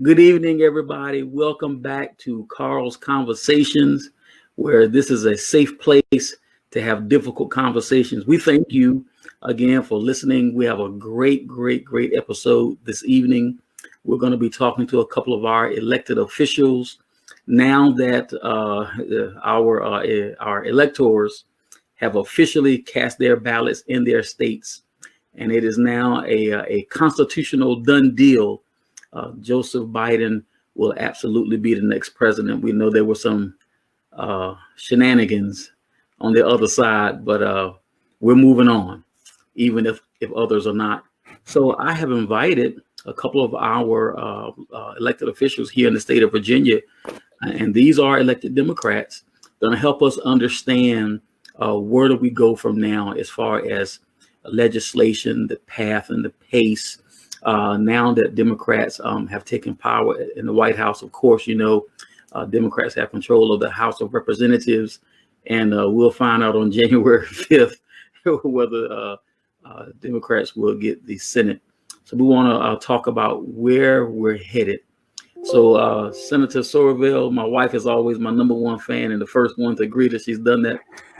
Good evening, everybody. Welcome back to Carl's Conversations, where this is a safe place to have difficult conversations. We thank you again for listening. We have a great episode this evening. We're going to be talking to a couple of our elected officials now that our electors have officially cast their ballots in their states, and it is now a constitutional done deal. Joseph Biden will absolutely be the next president. We know there were some shenanigans on the other side, but we're moving on, even if others are not. So I have invited a couple of our elected officials here in the state of Virginia, and these are elected Democrats, going to help us understand where do we go from now as far as legislation, the path and the pace. Now that Democrats have taken power in the White House, of course, Democrats have control of the House of Representatives, and we'll find out on January 5th whether Democrats will get the Senate. So we want to talk about where we're headed. So Senator Surovell, my wife is always my number one fan and the first one to agree that she's done that.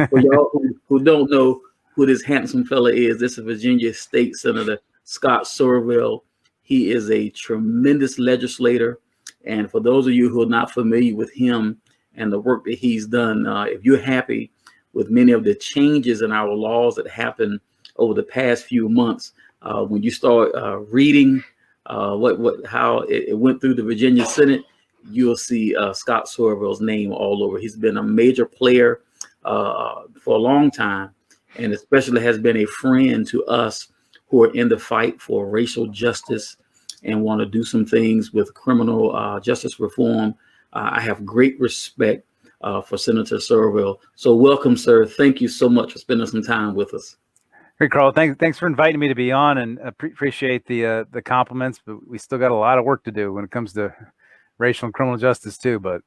For y'all who don't know who this handsome fella is, this is Virginia State Senator Scott Surovell. He is a tremendous legislator. And for those of you who are not familiar with him and the work that he's done, if you're happy with many of the changes in our laws that happened over the past few months, when you start reading how it went through the Virginia Senate, you'll see Scott Surovell's name all over. He's been a major player for a long time, and especially has been a friend to us who are in the fight for racial justice and want to do some things with criminal justice reform. I have great respect for Senator Surovell. So welcome, sir. Thank you so much for spending some time with us. Hey, Carl, thanks for inviting me to be on, and appreciate the compliments, but we still got a lot of work to do when it comes to racial and criminal justice too. But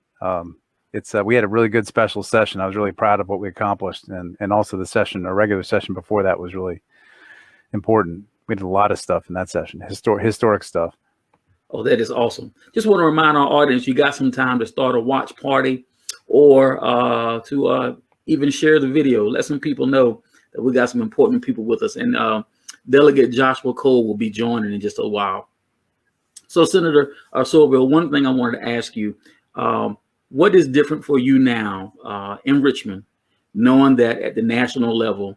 we had a really good special session. I was really proud of what we accomplished, and also the session, our regular session before that, was really important. We did a lot of stuff in that session, historic stuff. Oh, that is awesome. Just want to remind our audience, you got some time to start a watch party or to even share the video. Let some people know that we got some important people with us. And Delegate Joshua Cole will be joining in just a while. So Senator Surovell, one thing I wanted to ask you, what is different for you now in Richmond, knowing that at the national level,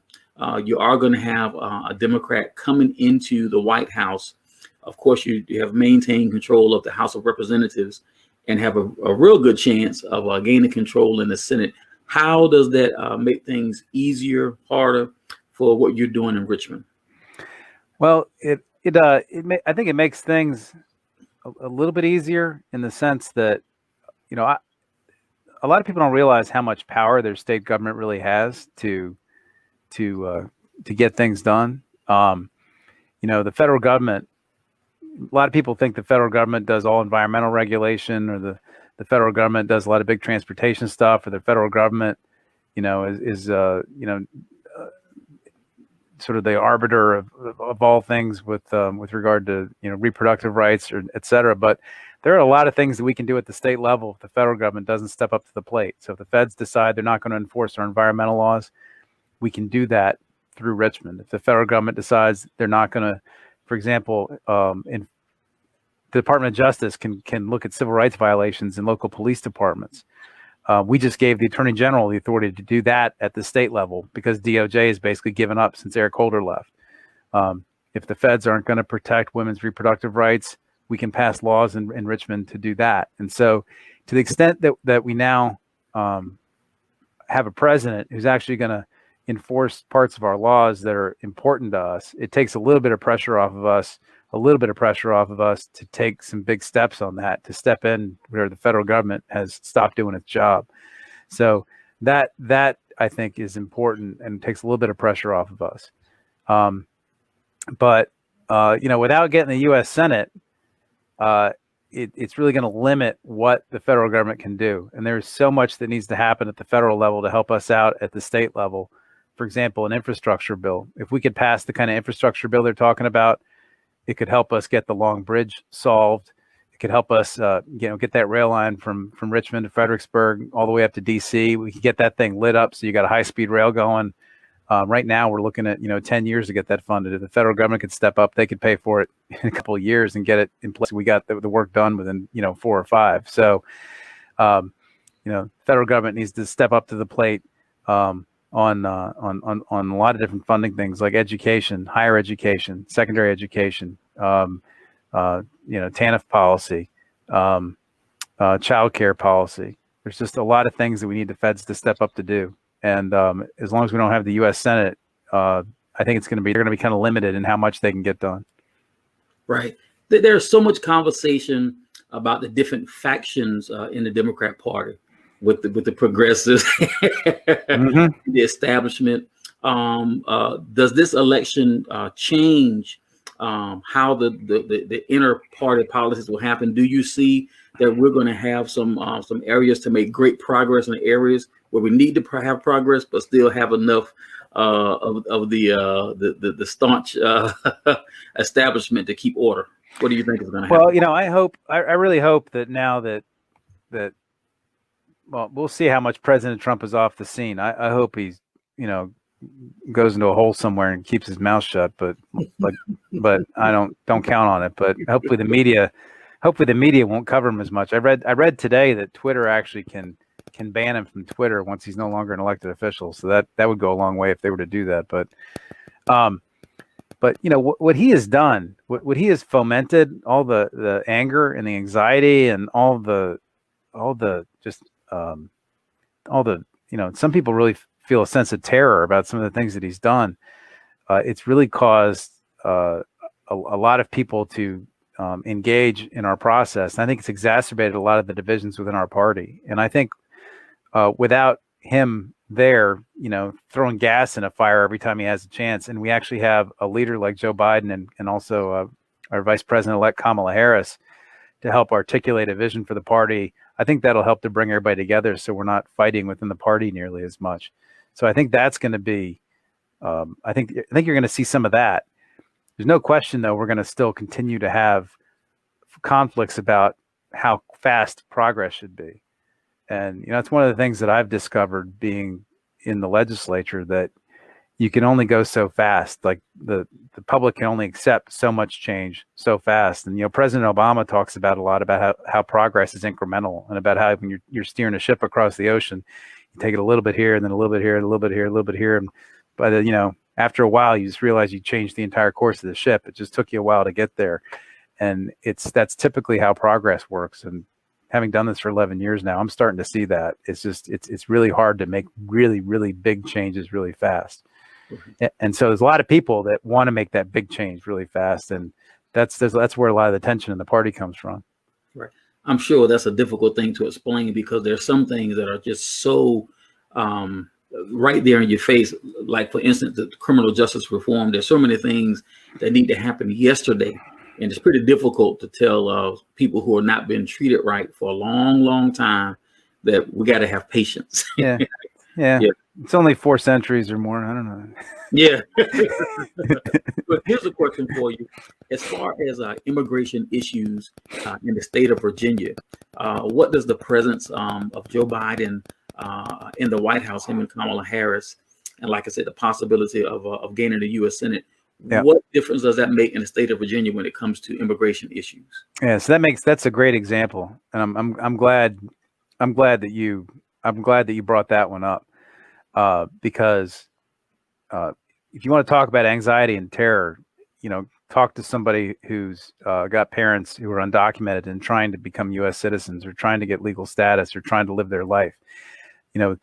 you are going to have a Democrat coming into the White House? Of course, you have maintained control of the House of Representatives and have a real good chance of gaining control in the Senate. How does that make things easier, harder for what you're doing in Richmond? Well, I think it makes things a little bit easier in the sense that, a lot of people don't realize how much power their state government really has to get things done. The federal government, a lot of people think the federal government does all environmental regulation, or the federal government does a lot of big transportation stuff, or the federal government, is sort of the arbiter of all things with regard to reproductive rights, or et cetera. But there are a lot of things that we can do at the state level if the federal government doesn't step up to the plate. So if the feds decide they're not going to enforce our environmental laws, we can do that through Richmond. If the federal government decides they're not going to, for example, in the Department of Justice can look at civil rights violations in local police departments. We just gave the Attorney General the authority to do that at the state level because DOJ has basically given up since Eric Holder left. If the feds aren't going to protect women's reproductive rights, we can pass laws in Richmond to do that. And so to the extent that we now have a president who's actually going to enforce parts of our laws that are important to us, it takes a little bit of pressure off of us to take some big steps on that, to step in where the federal government has stopped doing its job. So that I think is important and takes a little bit of pressure off of us. But without getting the U.S. Senate, it's really going to limit what the federal government can do. And there's so much that needs to happen at the federal level to help us out at the state level. For example, an infrastructure bill. If we could pass the kind of infrastructure bill they're talking about, it could help us get the Long Bridge solved. It could help us, get that rail line from Richmond to Fredericksburg all the way up to DC. We could get that thing lit up so you got a high-speed rail going. Right now, we're looking at 10 years to get that funded. If the federal government could step up, they could pay for it in a couple of years and get it in place. We got the work done within 4 or 5. So, federal government needs to step up to the plate on a lot of different funding things like education, higher education, secondary education, TANF policy, child care policy. There's just a lot of things that we need the feds to step up to do. And as long as we don't have the U.S. Senate, I think they're going to be kind of limited in how much they can get done. Right. There's so much conversation about the different factions in the Democrat Party, with the progressives, mm-hmm. the establishment. Does this election change how the inner party policies will happen? Do you see that we're going to have some areas to make great progress in areas where we need to have progress, but still have enough of the staunch establishment to keep order? What do you think is going to happen? Well, I really hope that now that well, we'll see how much President Trump is off the scene. I hope he's, goes into a hole somewhere and keeps his mouth shut. But I don't count on it. But hopefully the media won't cover him as much. I read today that Twitter actually can ban him from Twitter once he's no longer an elected official. So that would go a long way if they were to do that. But what he has done, what he has fomented, all the anger and the anxiety and all the some people really feel a sense of terror about some of the things that he's done. It's really caused a lot of people to engage in our process. And I think it's exacerbated a lot of the divisions within our party. And I think without him there, throwing gas in a fire every time he has a chance, and we actually have a leader like Joe Biden and also our Vice President-elect Kamala Harris to help articulate a vision for the party, I think that'll help to bring everybody together so we're not fighting within the party nearly as much. So I think that's going to be, I think you're going to see some of that. There's no question, though, we're going to still continue to have conflicts about how fast progress should be. And, it's one of the things that I've discovered being in the legislature, that you can only go so fast. Like the public can only accept so much change so fast. And, President Obama talks about a lot about how progress is incremental, and about how when you're steering a ship across the ocean, you take it a little bit here and then a little bit here, and a little bit here, a little bit here. And by after a while, you just realize you changed the entire course of the ship. It just took you a while to get there. And that's typically how progress works. And having done this for 11 years now, I'm starting to see that. It's really hard to make really, really big changes really fast. Mm-hmm. And so there's a lot of people that want to make that big change really fast. And that's where a lot of the tension in the party comes from. Right. I'm sure that's a difficult thing to explain, because there's some things that are just so right there in your face. Like, for instance, the criminal justice reform. There's so many things that need to happen yesterday. And it's pretty difficult to tell people who are not being treated right for a long, long time that we got to have patience. Yeah. It's only 4 centuries or more. I don't know. Yeah. But here's a question for you. As far as immigration issues in the state of Virginia, what does the presence of Joe Biden in the White House, him and Kamala Harris, and like I said, the possibility of gaining the U.S. Senate, what difference does that make in the state of Virginia when it comes to immigration issues? Yeah, so that's a great example, and I'm glad that you brought that one up, because if you want to talk about anxiety and terror, talk to somebody who's got parents who are undocumented and trying to become U.S. citizens, or trying to get legal status, or trying to live their life. The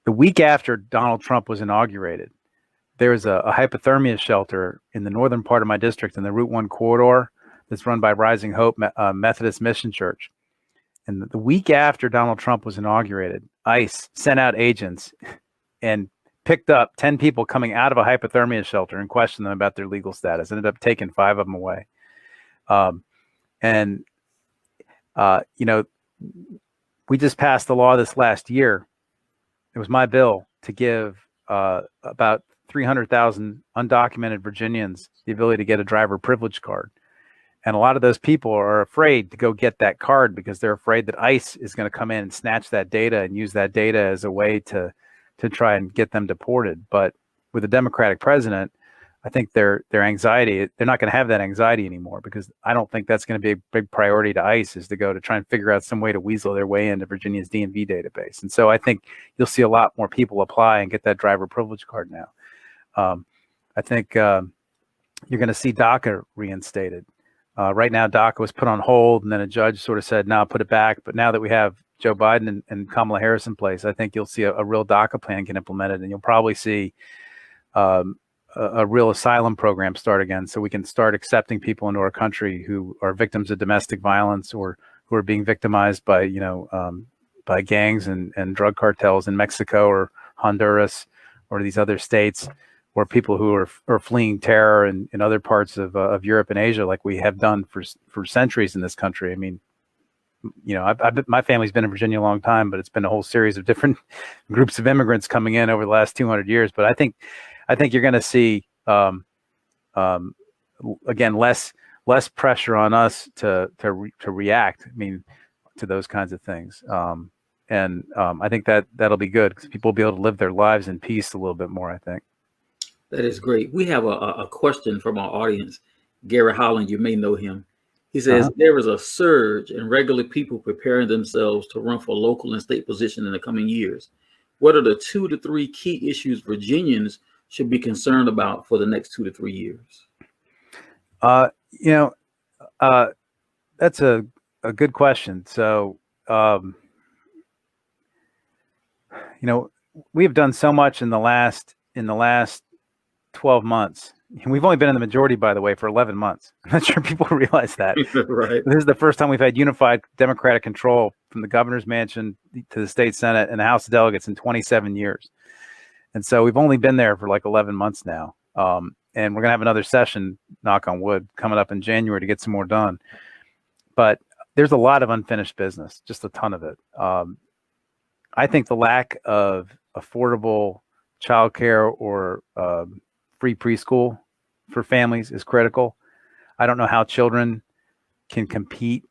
week after Donald Trump was inaugurated, there was a hypothermia shelter in the northern part of my district in the Route 1 corridor that's run by Rising Hope Methodist Mission Church. And the week after Donald Trump was inaugurated, ICE sent out agents and picked up 10 people coming out of a hypothermia shelter and questioned them about their legal status. Ended up taking 5 of them away. We just passed the law this last year. It was my bill to give about 300,000 undocumented Virginians the ability to get a driver privilege card. And a lot of those people are afraid to go get that card because they're afraid that ICE is going to come in and snatch that data and use that data as a way to try and get them deported. But with a Democratic president, I think their anxiety, they're not going to have that anxiety anymore, because I don't think that's going to be a big priority to ICE, is to go to try and figure out some way to weasel their way into Virginia's DMV database. And so I think you'll see a lot more people apply and get that driver privilege card now. I think you're going to see DACA reinstated. Right now, DACA was put on hold, and then a judge sort of said, no, put it back. But now that we have Joe Biden and Kamala Harris in place, I think you'll see a real DACA plan get implemented, and you'll probably see a real asylum program start again, so we can start accepting people into our country who are victims of domestic violence or who are being victimized by, by gangs and drug cartels in Mexico or Honduras or these other states, or people who are fleeing terror in other parts of Europe and Asia, like we have done for centuries in this country. I mean, my family's been in Virginia a long time, but it's been a whole series of different groups of immigrants coming in over the last 200 years. But I think you're going to see, again, less pressure on us to react. I mean, to those kinds of things. I think that'll be good, because people will be able to live their lives in peace a little bit more, I think. That is great. We have a question from our audience. Gary Holland, you may know him. He says, there is a surge in regular people preparing themselves to run for local and state position in the coming years. What are the 2 to 3 key issues Virginians should be concerned about for the next 2 to 3 years? That's a good question. So, we have done so much in the last 12 months. We've only been in the majority, by the way, for 11 months. I'm not sure people realize that. Right. This is the first time we've had unified Democratic control from the governor's mansion to the state Senate and the House of Delegates in 27 years. And so we've only been there for like 11 months now. And we're going to have another session, knock on wood, coming up in January to get some more done. But there's a lot of unfinished business, just a ton of it. I think the lack of affordable childcare or free preschool for families is critical. I don't know how children can compete.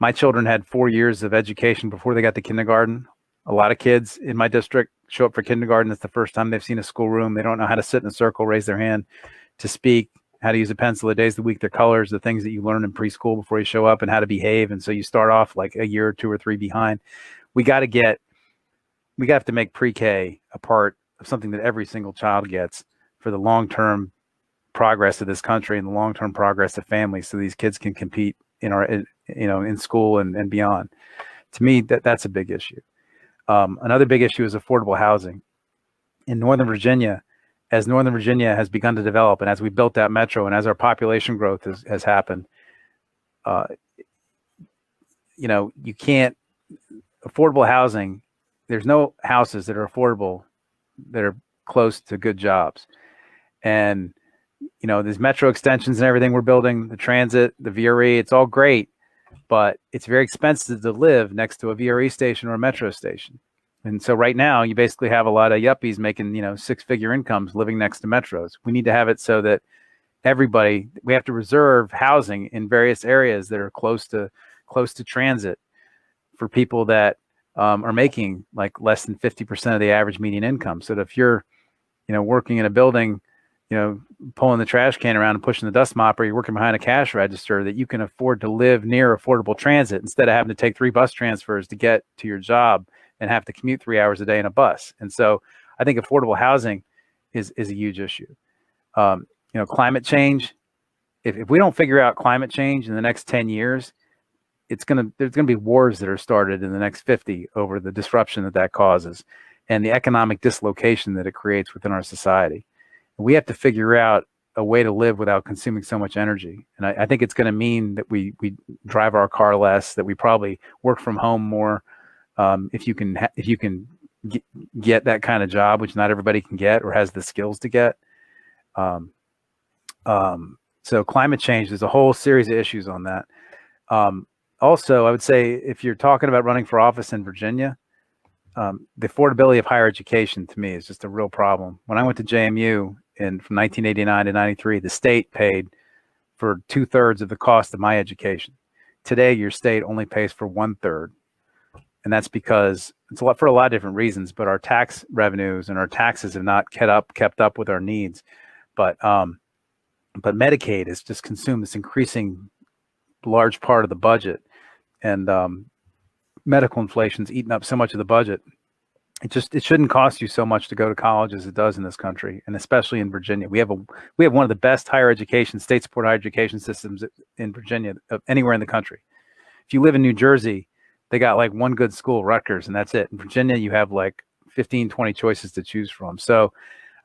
My children had 4 years of education before they got to kindergarten. A lot of kids in my district show up for kindergarten. It's the first time they've seen a schoolroom. They don't know how to sit in a circle, raise their hand, to speak, how to use a pencil, the days of the week, their colors, the things that you learn in preschool before you show up, and how to behave. And so you start off like a year or 2 or 3 behind. We have to make pre-K a part of something that every single child gets for the long-term progress of this country and the long-term progress of families, so these kids can compete in school and beyond. To me, that's a big issue. Another big issue is affordable housing. In Northern Virginia, as Northern Virginia has begun to develop, and as we built that metro, and as our population growth has happened, you can't, affordable housing, there's no houses that are affordable that are close to good jobs. And, these metro extensions and everything we're building, the transit, the VRE, it's all great, but it's very expensive to live next to a VRE station or a metro station. And so right now you basically have a lot of yuppies making, 6-figure incomes living next to metros. We need to have it so that we have to reserve housing in various areas that are close to transit for people that are making like less than 50% of the average median income. So that if you're, working in a building, pulling the trash can around and pushing the dust mop, or you're working behind a cash register, that you can afford to live near affordable transit instead of having to take 3 bus transfers to get to your job and have to commute 3 hours a day in a bus. And so I think affordable housing is a huge issue. Climate change, if we don't figure out climate change in the next 10 years, there's going to be wars that are started in the next 50 over the disruption that causes and the economic dislocation that it creates within our society. We have to figure out a way to live without consuming so much energy. And I think it's going to mean that we drive our car less, that we probably work from home more. If you can get that kind of job, which not everybody can get or has the skills to get. So climate change, there's a whole series of issues on that. Also, I would say if you're talking about running for office in Virginia, the affordability of higher education to me is just a real problem. When I went to JMU from 1989 to 93, the state paid for 2/3 of the cost of my education. Today, your state only pays for 1/3. And that's because it's a lot for a lot of different reasons, but our tax revenues and our taxes have not kept up with our needs. But Medicaid has just consumed this increasing large part of the budget, and medical inflation's eaten up so much of the budget. It shouldn't cost you so much to go to college as it does in this country, and especially in Virginia. We have one of the best state-supported higher education systems in Virginia of anywhere in the country. If you live in New Jersey, they got like one good school, Rutgers, and that's it. In Virginia, you have like 15, 20 choices to choose from. So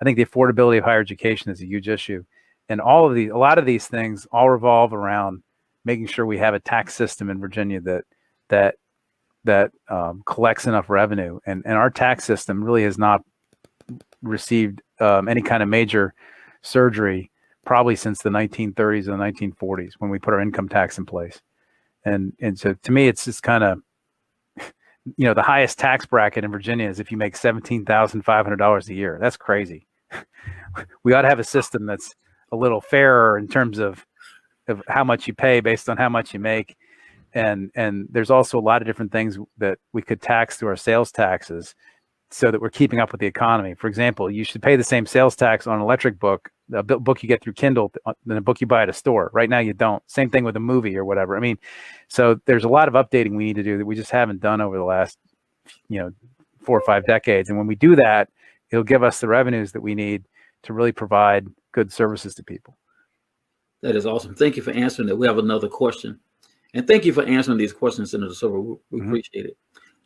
I think the affordability of higher education is a huge issue. And a lot of these things all revolve around making sure we have a tax system in Virginia that collects enough revenue. And our tax system really has not received any kind of major surgery probably since the 1930s and the 1940s when we put our income tax in place. And so to me, it's just kind of, the highest tax bracket in Virginia is if you make $17,500 a year. That's crazy. We ought to have a system that's a little fairer in terms of how much you pay based on how much you make. And there's also a lot of different things that we could tax through our sales taxes so that we're keeping up with the economy. For example, you should pay the same sales tax on an electric book, a book you get through Kindle, than a book you buy at a store. Right now you don't. Same thing with a movie or whatever. I mean, so there's a lot of updating we need to do that we just haven't done over the last 4 or 5 decades. And when we do that, it'll give us the revenues that we need to really provide good services to people. That is awesome. Thank you for answering that. We have another question. And thank you for answering these questions, Senator Silver. We appreciate it.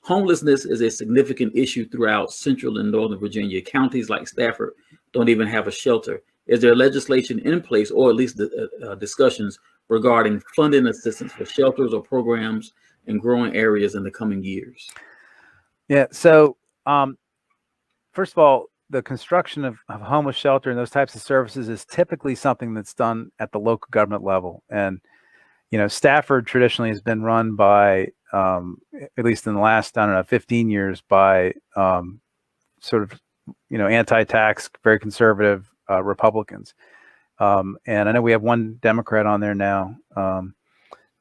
Homelessness is a significant issue throughout central and northern Virginia. Counties like Stafford don't even have a shelter. Is there legislation in place, or at least discussions regarding funding assistance for shelters or programs in growing areas in the coming years? Yeah. So, first of all, the construction of homeless shelter and those types of services is typically something that's done at the local government level. And, Stafford traditionally has been run by, at least in the last, 15 years, by sort of, anti-tax, very conservative Republicans. And I know we have one Democrat on there now,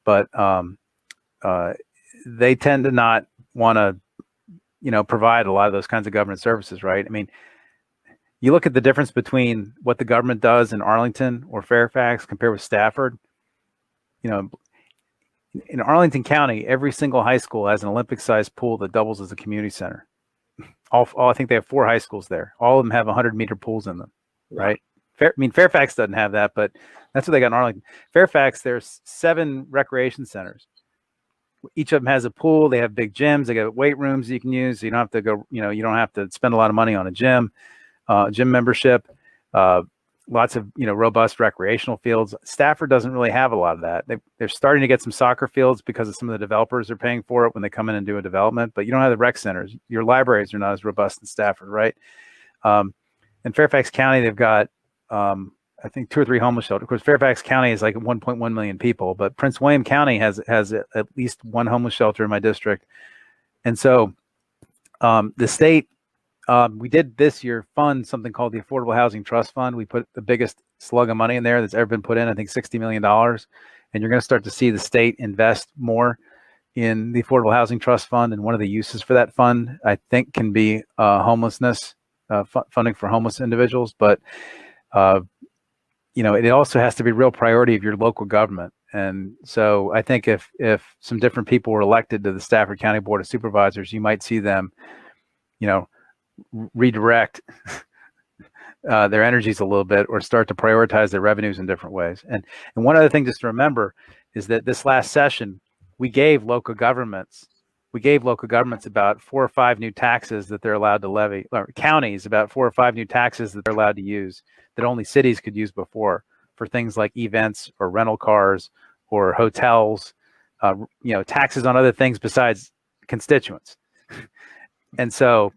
but they tend to not want to, provide a lot of those kinds of government services, right? I mean, you look at the difference between what the government does in Arlington or Fairfax compared with Stafford. In Arlington County, every single high school has an Olympic-sized pool that doubles as a community center. I think they have 4 high schools there. All of them have 100-meter pools in them, right? Fairfax doesn't have that, but that's what they got in Arlington. Fairfax, there's 7 recreation centers. Each of them has a pool. They have big gyms. They got weight rooms you can use. So you don't have to go, you don't have to spend a lot of money on a gym membership. Lots of, robust recreational fields. Stafford doesn't really have a lot of that. They're starting to get some soccer fields because of some of the developers are paying for it when they come in and do a development, but you don't have the rec centers. Your libraries are not as robust in Stafford, right? In Fairfax County, they've got, I think 2 or 3 homeless shelters. Of course, Fairfax County is like 1.1 million people, but Prince William County has at least 1 homeless shelter in my district. And so the state, we did this year fund something called the Affordable Housing Trust Fund. We put the biggest slug of money in there that's ever been put in, I think $60 million. And you're going to start to see the state invest more in the Affordable Housing Trust Fund. And one of the uses for that fund, I think, can be homelessness, funding for homeless individuals. But, it also has to be a real priority of your local government. And so I think if some different people were elected to the Stafford County Board of Supervisors, you might see them, redirect their energies a little bit or start to prioritize their revenues in different ways. And one other thing just to remember is that this last session, we gave local governments about 4 or 5 new taxes that they're allowed to levy, or counties about 4 or 5 new taxes that they're allowed to use that only cities could use before for things like events or rental cars or hotels, taxes on other things besides constituents. And so,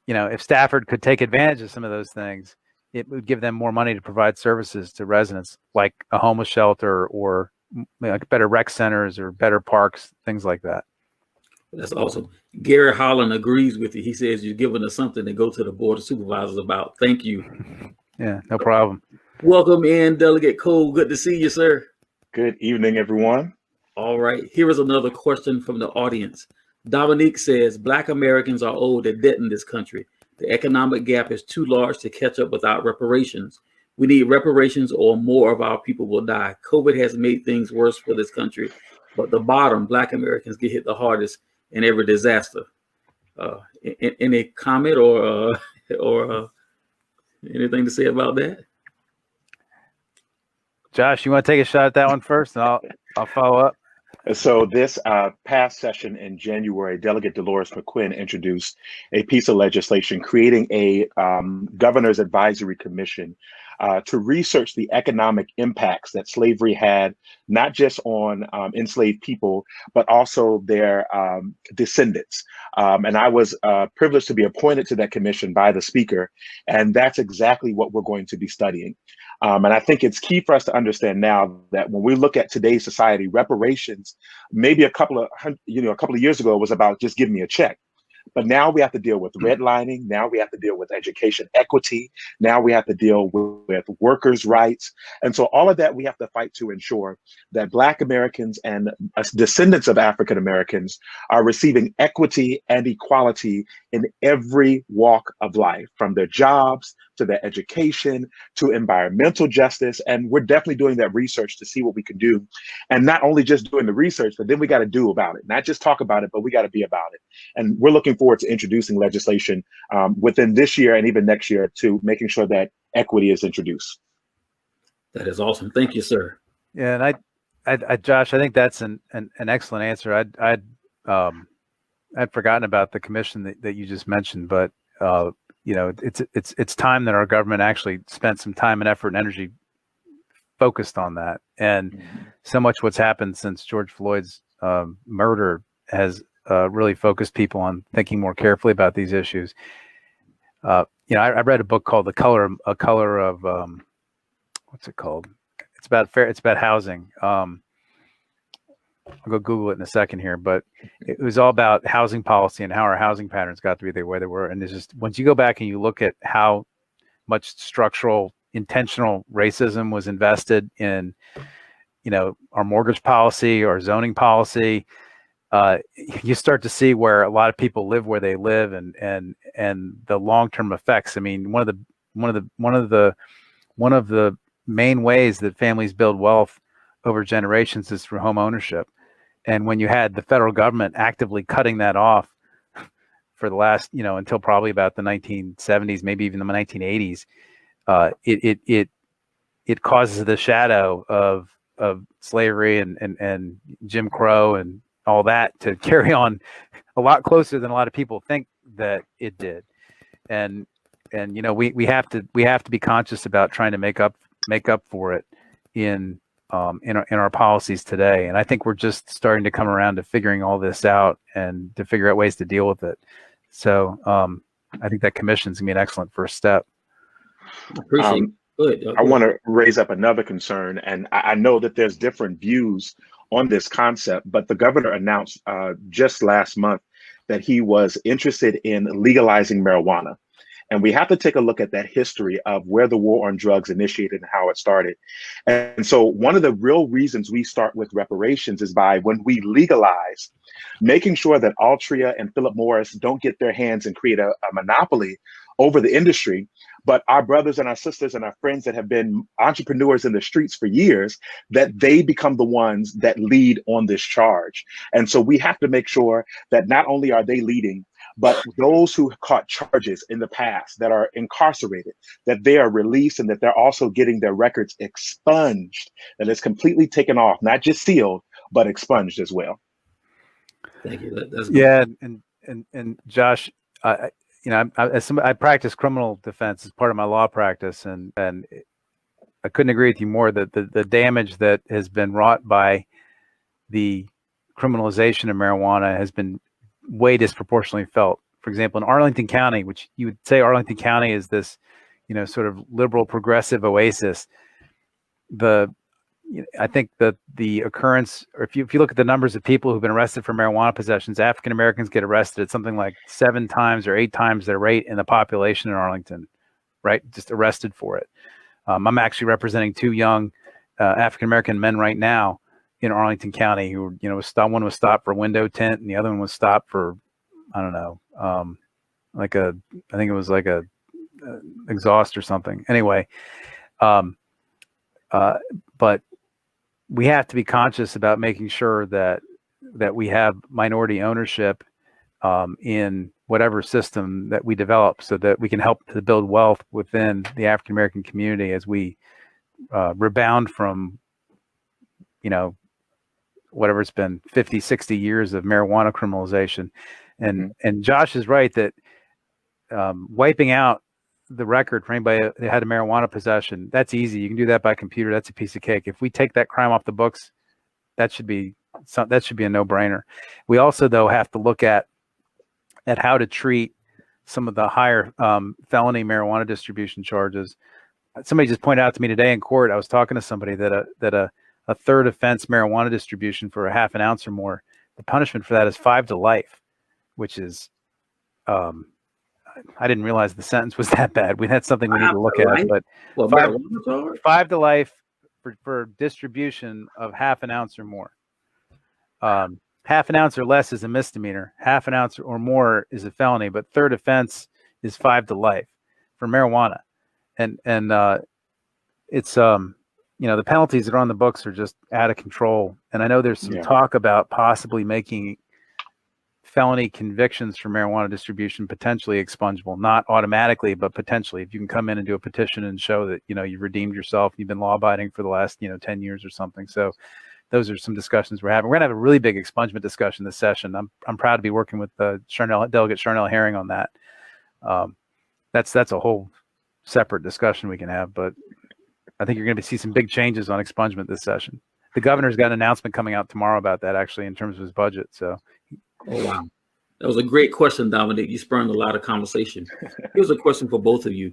if Stafford could take advantage of some of those things, it would give them more money to provide services to residents, like a homeless shelter or like better rec centers or better parks, things like that. That's awesome. Gary Holland agrees with you. He says you're giving us something to go to the Board of Supervisors about. Thank you. Yeah, no problem. Welcome in, Delegate Cole. Good to see you, sir. Good evening, everyone. All right. Here is another question from the audience. Dominique says, Black Americans are owed a debt in this country. The economic gap is too large to catch up without reparations. We need reparations or more of our people will die. COVID has made things worse for this country, but the bottom, Black Americans get hit the hardest in every disaster. Any comment or anything to say about that? Josh, you want to take a shot at that one first, and I'll follow up. So this past session in January, Delegate Dolores McQuinn introduced a piece of legislation creating a governor's advisory commission to research the economic impacts that slavery had, not just on enslaved people, but also their descendants. And I was privileged to be appointed to that commission by the speaker, and that's exactly what we're going to be studying. And I think it's key for us to understand now that when we look at today's society, reparations, maybe a couple of years ago, was about just give me a check. But now we have to deal with redlining. Now we have to deal with education equity. Now we have to deal with workers' rights. And so all of that we have to fight to ensure that Black Americans and descendants of African Americans are receiving equity and equality in every walk of life, from their jobs to their education to environmental justice. And we're definitely doing that research to see what we can do. And not only just doing the research, but then we got to do about it. Not just talk about it, but we got to be about it. And we're looking forward to introducing legislation within this year and even next year to making sure that equity is introduced. That is awesome. Thank you, sir. Yeah, and I Josh, I think that's an excellent answer. I'd forgotten about the commission that you just mentioned, but it's time that our government actually spent some time and effort and energy focused on that. And so much what's happened since George Floyd's murder has really focused people on thinking more carefully about these issues. I read a book called A Color of what's it called? It's about housing. I'll go Google it in a second here, but it was all about housing policy and how our housing patterns got to be the way they were. And it's just, once you go back and you look at how much structural, intentional racism was invested in, our mortgage policy, our zoning policy, you start to see where a lot of people live where they live, and the long-term effects. I mean, one of the main ways that families build wealth over generations is through home ownership. And when you had the federal government actively cutting that off for the last, until probably about the 1970s, maybe even the 1980s, it causes the shadow of slavery and Jim Crow and all that to carry on a lot closer than a lot of people think that it did. And we have to be conscious about trying to make up for it in our policies today. And I think we're just starting to come around to figuring all this out and to figure out ways to deal with it. So I think that commission's gonna be an excellent first step. Appreciate it. Good. I want to raise up another concern, and I know that there's different views on this concept, but the governor announced just last month that he was interested in legalizing marijuana. And we have to take a look at that history of where the war on drugs initiated and how it started. And so one of the real reasons we start with reparations is by, when we legalize, making sure that Altria and Philip Morris don't get their hands and create a monopoly over the industry, but our brothers and our sisters and our friends that have been entrepreneurs in the streets for years, that they become the ones that lead on this charge. And so we have to make sure that not only are they leading, but those who caught charges in the past that are incarcerated, that they are released, and that they're also getting their records expunged, that it's completely taken off, not just sealed, but expunged as well. Thank you. That's good. Yeah, and Josh, I practice criminal defense as part of my law practice, and I couldn't agree with you more that the damage that has been wrought by the criminalization of marijuana has been way disproportionately felt. For example, in Arlington County, which you would say Arlington County is this, sort of liberal progressive oasis, I think that the occurrence, or if you look at the numbers of people who've been arrested for marijuana possessions, African Americans get arrested at something like 7 times or 8 times their rate in the population in Arlington, right? Just arrested for it. I'm actually representing 2 young African American men right now in Arlington County who, one was stopped for a window tint and the other one was stopped for, I don't know, I think it was like a exhaust or something. Anyway, but we have to be conscious about making sure that we have minority ownership in whatever system that we develop, so that we can help to build wealth within the African American community as we rebound from, whatever it's been, 50, 60 years of marijuana criminalization. And Josh is right that wiping out the record for anybody that had a marijuana possession, that's easy. You can do that by computer. That's a piece of cake. If we take that crime off the books, that should be a no-brainer. We also, though, have to look at how to treat some of the higher felony marijuana distribution charges. Somebody just pointed out to me today in court, I was talking to somebody that a third offense marijuana distribution for a half an ounce or more, the punishment for that is 5 to life, which is, I didn't realize the sentence was that bad. That's something we need to look at. But 5 to life for distribution of half an ounce or more. Half an ounce or less is a misdemeanor. Half an ounce or more is a felony. But third offense is 5 to life for marijuana. And it's the penalties that are on the books are just out of control. And I know there's some talk about possibly making felony convictions for marijuana distribution potentially expungible, not automatically, but potentially. If you can come in and do a petition and show that you've redeemed yourself, you've been law abiding for the last 10 years or something. So those are some discussions we're having. We're gonna have a really big expungement discussion this session. I'm proud to be working with Delegate Charnell Herring on that. That's a whole separate discussion we can have, but I think you're going to see some big changes on expungement this session. The governor's got an announcement coming out tomorrow about that, actually, in terms of his budget. So, oh wow, that was a great question, Dominic. You spurred a lot of conversation. Here's a question for both of you.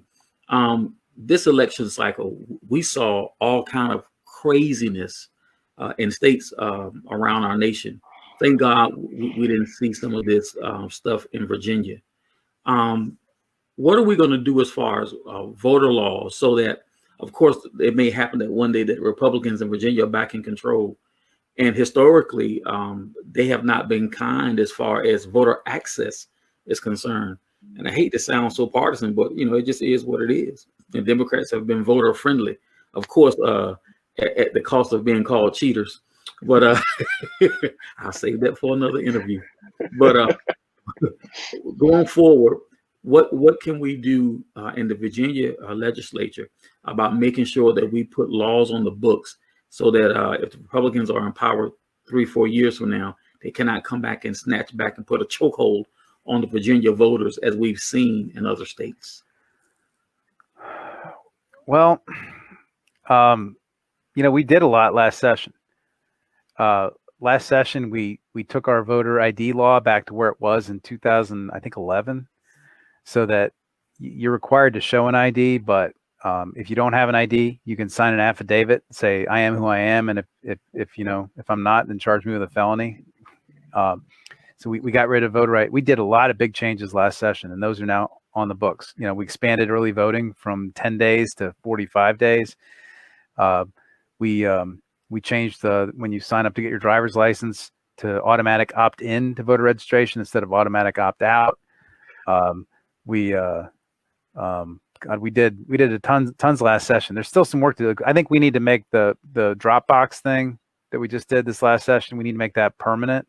This election cycle, we saw all kind of craziness in states around our nation. Thank God we didn't see some of this stuff in Virginia. What are we going to do as far as voter laws, so that, of course, it may happen that one day that Republicans in Virginia are back in control, and historically they have not been kind as far as voter access is concerned. And I hate to sound so partisan, but it just is what it is. And Democrats have been voter friendly, of course, at the cost of being called cheaters. But I'll save that for another interview. But going forward, what can we do in the Virginia legislature about making sure that we put laws on the books, so that if the Republicans are in power 3-4 years from now, they cannot come back and snatch back and put a chokehold on the Virginia voters, as we've seen in other states? Well, we did a lot last session. Last session, we took our voter ID law back to where it was in 2011, so that you're required to show an ID, but if you don't have an ID, you can sign an affidavit, say I am who I am, and if I'm not, then charge me with a felony. So we got rid of voter ID. We did a lot of big changes last session, and those are now on the books. We expanded early voting from 10 days to 45 days. We changed when you sign up to get your driver's license to automatic opt-in to voter registration instead of automatic opt-out. We did a tons last session. There's still some work to do. I think we need to make the Dropbox thing that we just did this last session, we need to make that permanent.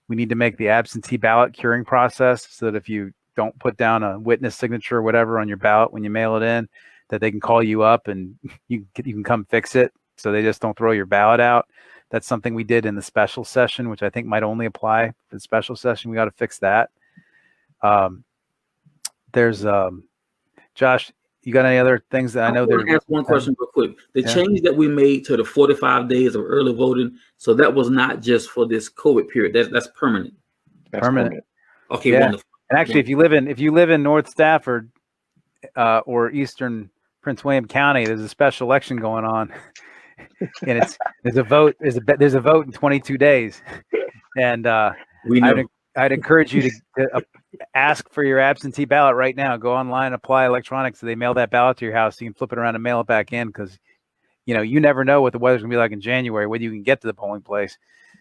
We need to make the absentee ballot curing process, so that if you don't put down a witness signature or whatever on your ballot when you mail it in, that they can call you up and you can come fix it, so they just don't throw your ballot out. That's something we did in the special session, which I think might only apply for the special session. We got to fix that. There's Josh, you got any other things that I know? I want to ask one question real quick. The change that we made to the 45 days of early voting, so that was not just for this COVID period. That's permanent. That's permanent. Okay, wonderful. And actually, if you live in North Stafford or Eastern Prince William County, there's a special election going on, and there's a vote in 22 days, and I'd encourage you to ask for your absentee ballot right now. Go online, apply electronic, so they mail that ballot to your house. You can flip it around and mail it back in, because you never know what the weather's gonna be like in January, whether you can get to the polling place.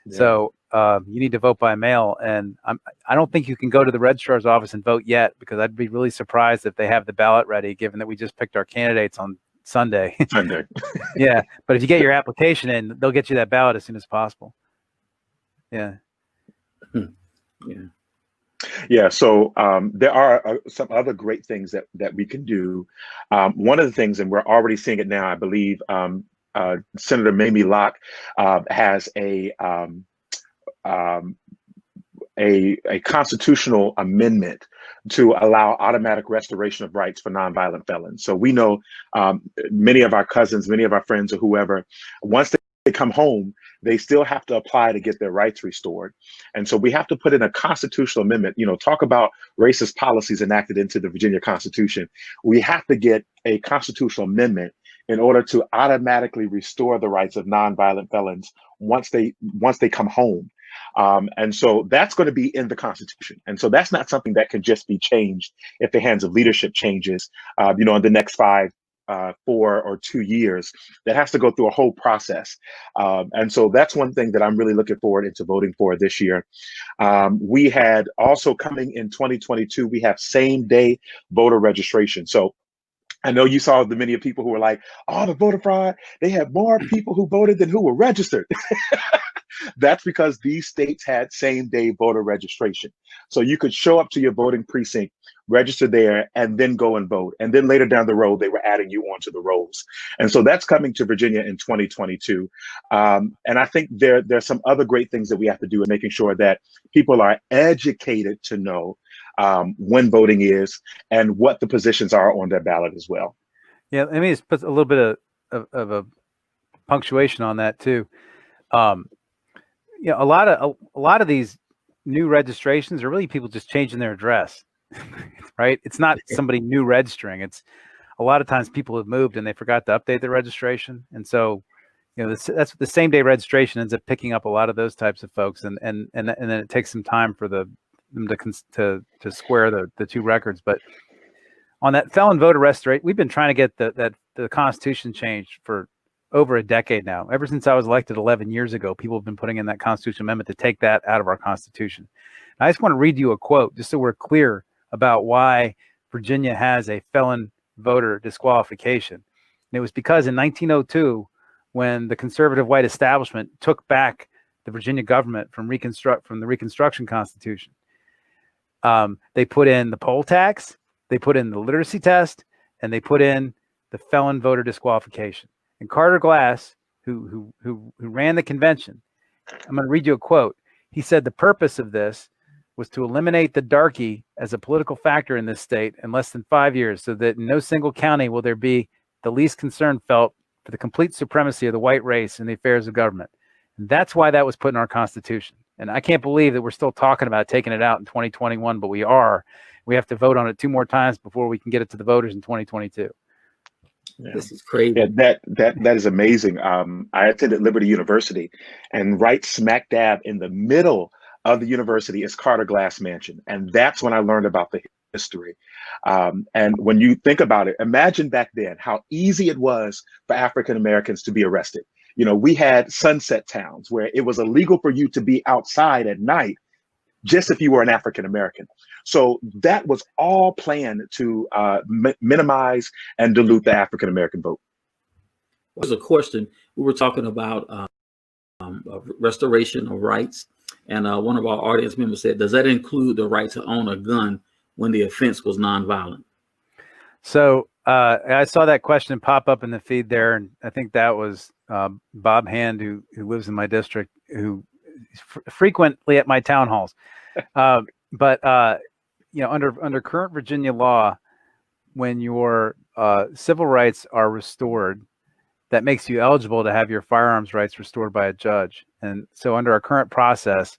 Yeah. So you need to vote by mail, and I don't think you can go to the registrar's office and vote yet, because I'd be really surprised if they have the ballot ready, given that we just picked our candidates on Sunday. Sunday. Yeah, but if you get your application in, they'll get you that ballot as soon as possible. Yeah. Yeah. Yeah, so there are some other great things that we can do. One of the things, and we're already seeing it now, I believe Senator Mamie Locke has a constitutional amendment to allow automatic restoration of rights for nonviolent felons. So we know many of our cousins, many of our friends, or whoever, once they come home, they still have to apply to get their rights restored. And so we have to put in a constitutional amendment, talk about racist policies enacted into the Virginia Constitution. We have to get a constitutional amendment in order to automatically restore the rights of nonviolent felons once they come home. And so that's going to be in the Constitution. And so that's not something that can just be changed if the hands of leadership changes, in the next 4 or 2 years. That has to go through a whole process. And so that's one thing that I'm really looking forward into voting for this year. We had also, coming in 2022, we have same day voter registration. So I know you saw the many people who were like, oh, the voter fraud, they have more people who voted than who were registered. That's because these states had same day voter registration. So you could show up to your voting precinct, register there, and then go and vote. And then later down the road, they were adding you onto the rolls. And so that's coming to Virginia in 2022. And I think there's some other great things that we have to do in making sure that people are educated to know when voting is and what the positions are on their ballot as well. Yeah, let me just put a little bit of a punctuation on that too. A lot of these new registrations are really people just changing their address, right? It's not somebody new registering. It's a lot of times people have moved and they forgot to update their registration, and so that's the same day registration ends up picking up a lot of those types of folks, and then it takes some time for them to square the two records. But on that felon voter restoration, we've been trying to get the Constitution changed for over a decade now. Ever since I was elected 11 years ago, people have been putting in that Constitution amendment to take that out of our Constitution. And I just want to read you a quote, just so we're clear about why Virginia has a felon voter disqualification. And it was because in 1902, when the conservative white establishment took back the Virginia government from the Reconstruction Constitution, they put in the poll tax, they put in the literacy test, and they put in the felon voter disqualification. And Carter Glass, who ran the convention, I'm going to read you a quote. He said the purpose of this was to eliminate the darky as a political factor in this state in less than 5 years, so that in no single county will there be the least concern felt for the complete supremacy of the white race in the affairs of government. And that's why that was put in our Constitution. And I can't believe that we're still talking about taking it out in 2021, but we are. We have to vote on it 2 more times before we can get it to the voters in 2022. Yeah. This is crazy. Yeah, that is amazing. I attended Liberty University, and right smack dab in the middle of the university is Carter Glass Mansion, and that's when I learned about the history. And when you think about it, imagine back then how easy it was for African Americans to be arrested. We had sunset towns where it was illegal for you to be outside at night, just if you were an African American. So that was all planned to minimize and dilute the African American vote. There's a question. We were talking about restoration of rights, and one of our audience members said, does that include the right to own a gun when the offense was nonviolent? So I saw that question pop up in the feed there, and I think that was Bob Hand, who lives in my district, who is frequently at my town halls. But under current Virginia law, when your civil rights are restored, that makes you eligible to have your firearms rights restored by a judge. And so under our current process,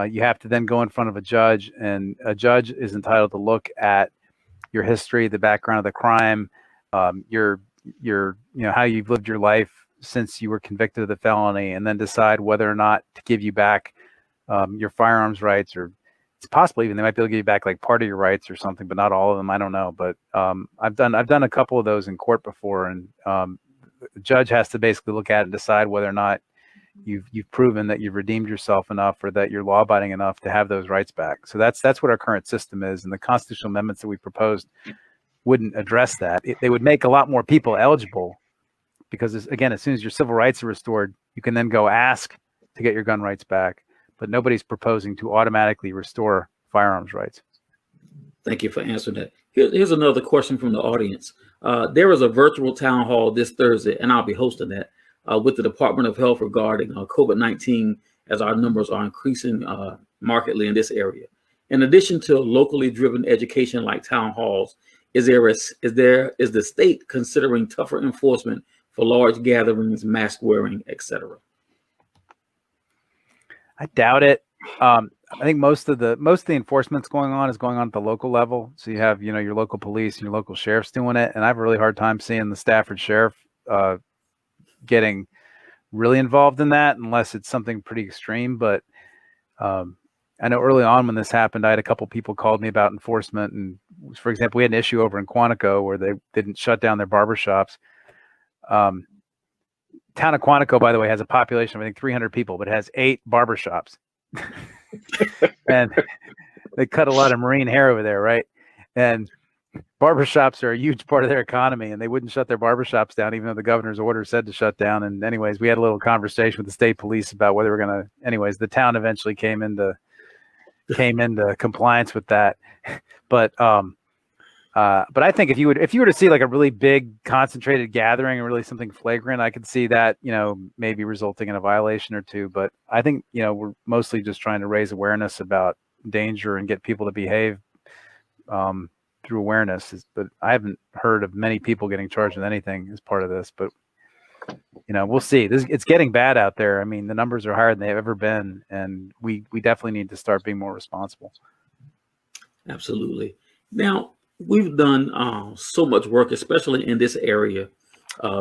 you have to then go in front of a judge, and a judge is entitled to look at your history, the background of the crime, your how you've lived your life since you were convicted of the felony, and then decide whether or not to give you back your firearms rights, or it's possible even they might be able to give you back like part of your rights or something, but not all of them. I don't know. But I've done a couple of those in court before, and the judge has to basically look at it and decide whether or not you've proven that you've redeemed yourself enough or that you're law-abiding enough to have those rights back. So that's what our current system is, and the constitutional amendments that we proposed wouldn't address that. They would make a lot more people eligible because, again, as soon as your civil rights are restored, you can then go ask to get your gun rights back, but nobody's proposing to automatically restore firearms rights. Thank you for answering that. Here's another question from the audience. There is a virtual town hall this Thursday, and I'll be hosting that with the Department of Health regarding COVID-19, as our numbers are increasing markedly in this area. In addition to locally driven education like town halls, is the state considering tougher enforcement for large gatherings, mask wearing, etc.? I doubt it. I think most of the enforcement's going on at the local level. So you have, your local police and your local sheriffs doing it. And I have a really hard time seeing the Stafford sheriff getting really involved in that unless it's something pretty extreme. But I know early on when this happened, I had a couple people called me about enforcement. And for example, we had an issue over in Quantico where they didn't shut down their barbershops. Town of Quantico, by the way, has a population of, I think, 300 people, but it has 8 barbershops. And they cut a lot of marine hair over there, right? And barbershops are a huge part of their economy, and they wouldn't shut their barbershops down, even though the governor's order said to shut down. And anyways, we had a little conversation with the state police about whether we're going to, anyways, the town eventually came into compliance with that. But I think if you were to see like a really big concentrated gathering and really something flagrant, I could see that, maybe resulting in a violation or two. But I think, we're mostly just trying to raise awareness about danger and get people to behave through awareness. But I haven't heard of many people getting charged with anything as part of this. But, we'll see. It's getting bad out there. I mean, the numbers are higher than they've ever been. And we definitely need to start being more responsible. Absolutely. Now, we've done so much work, especially in this area,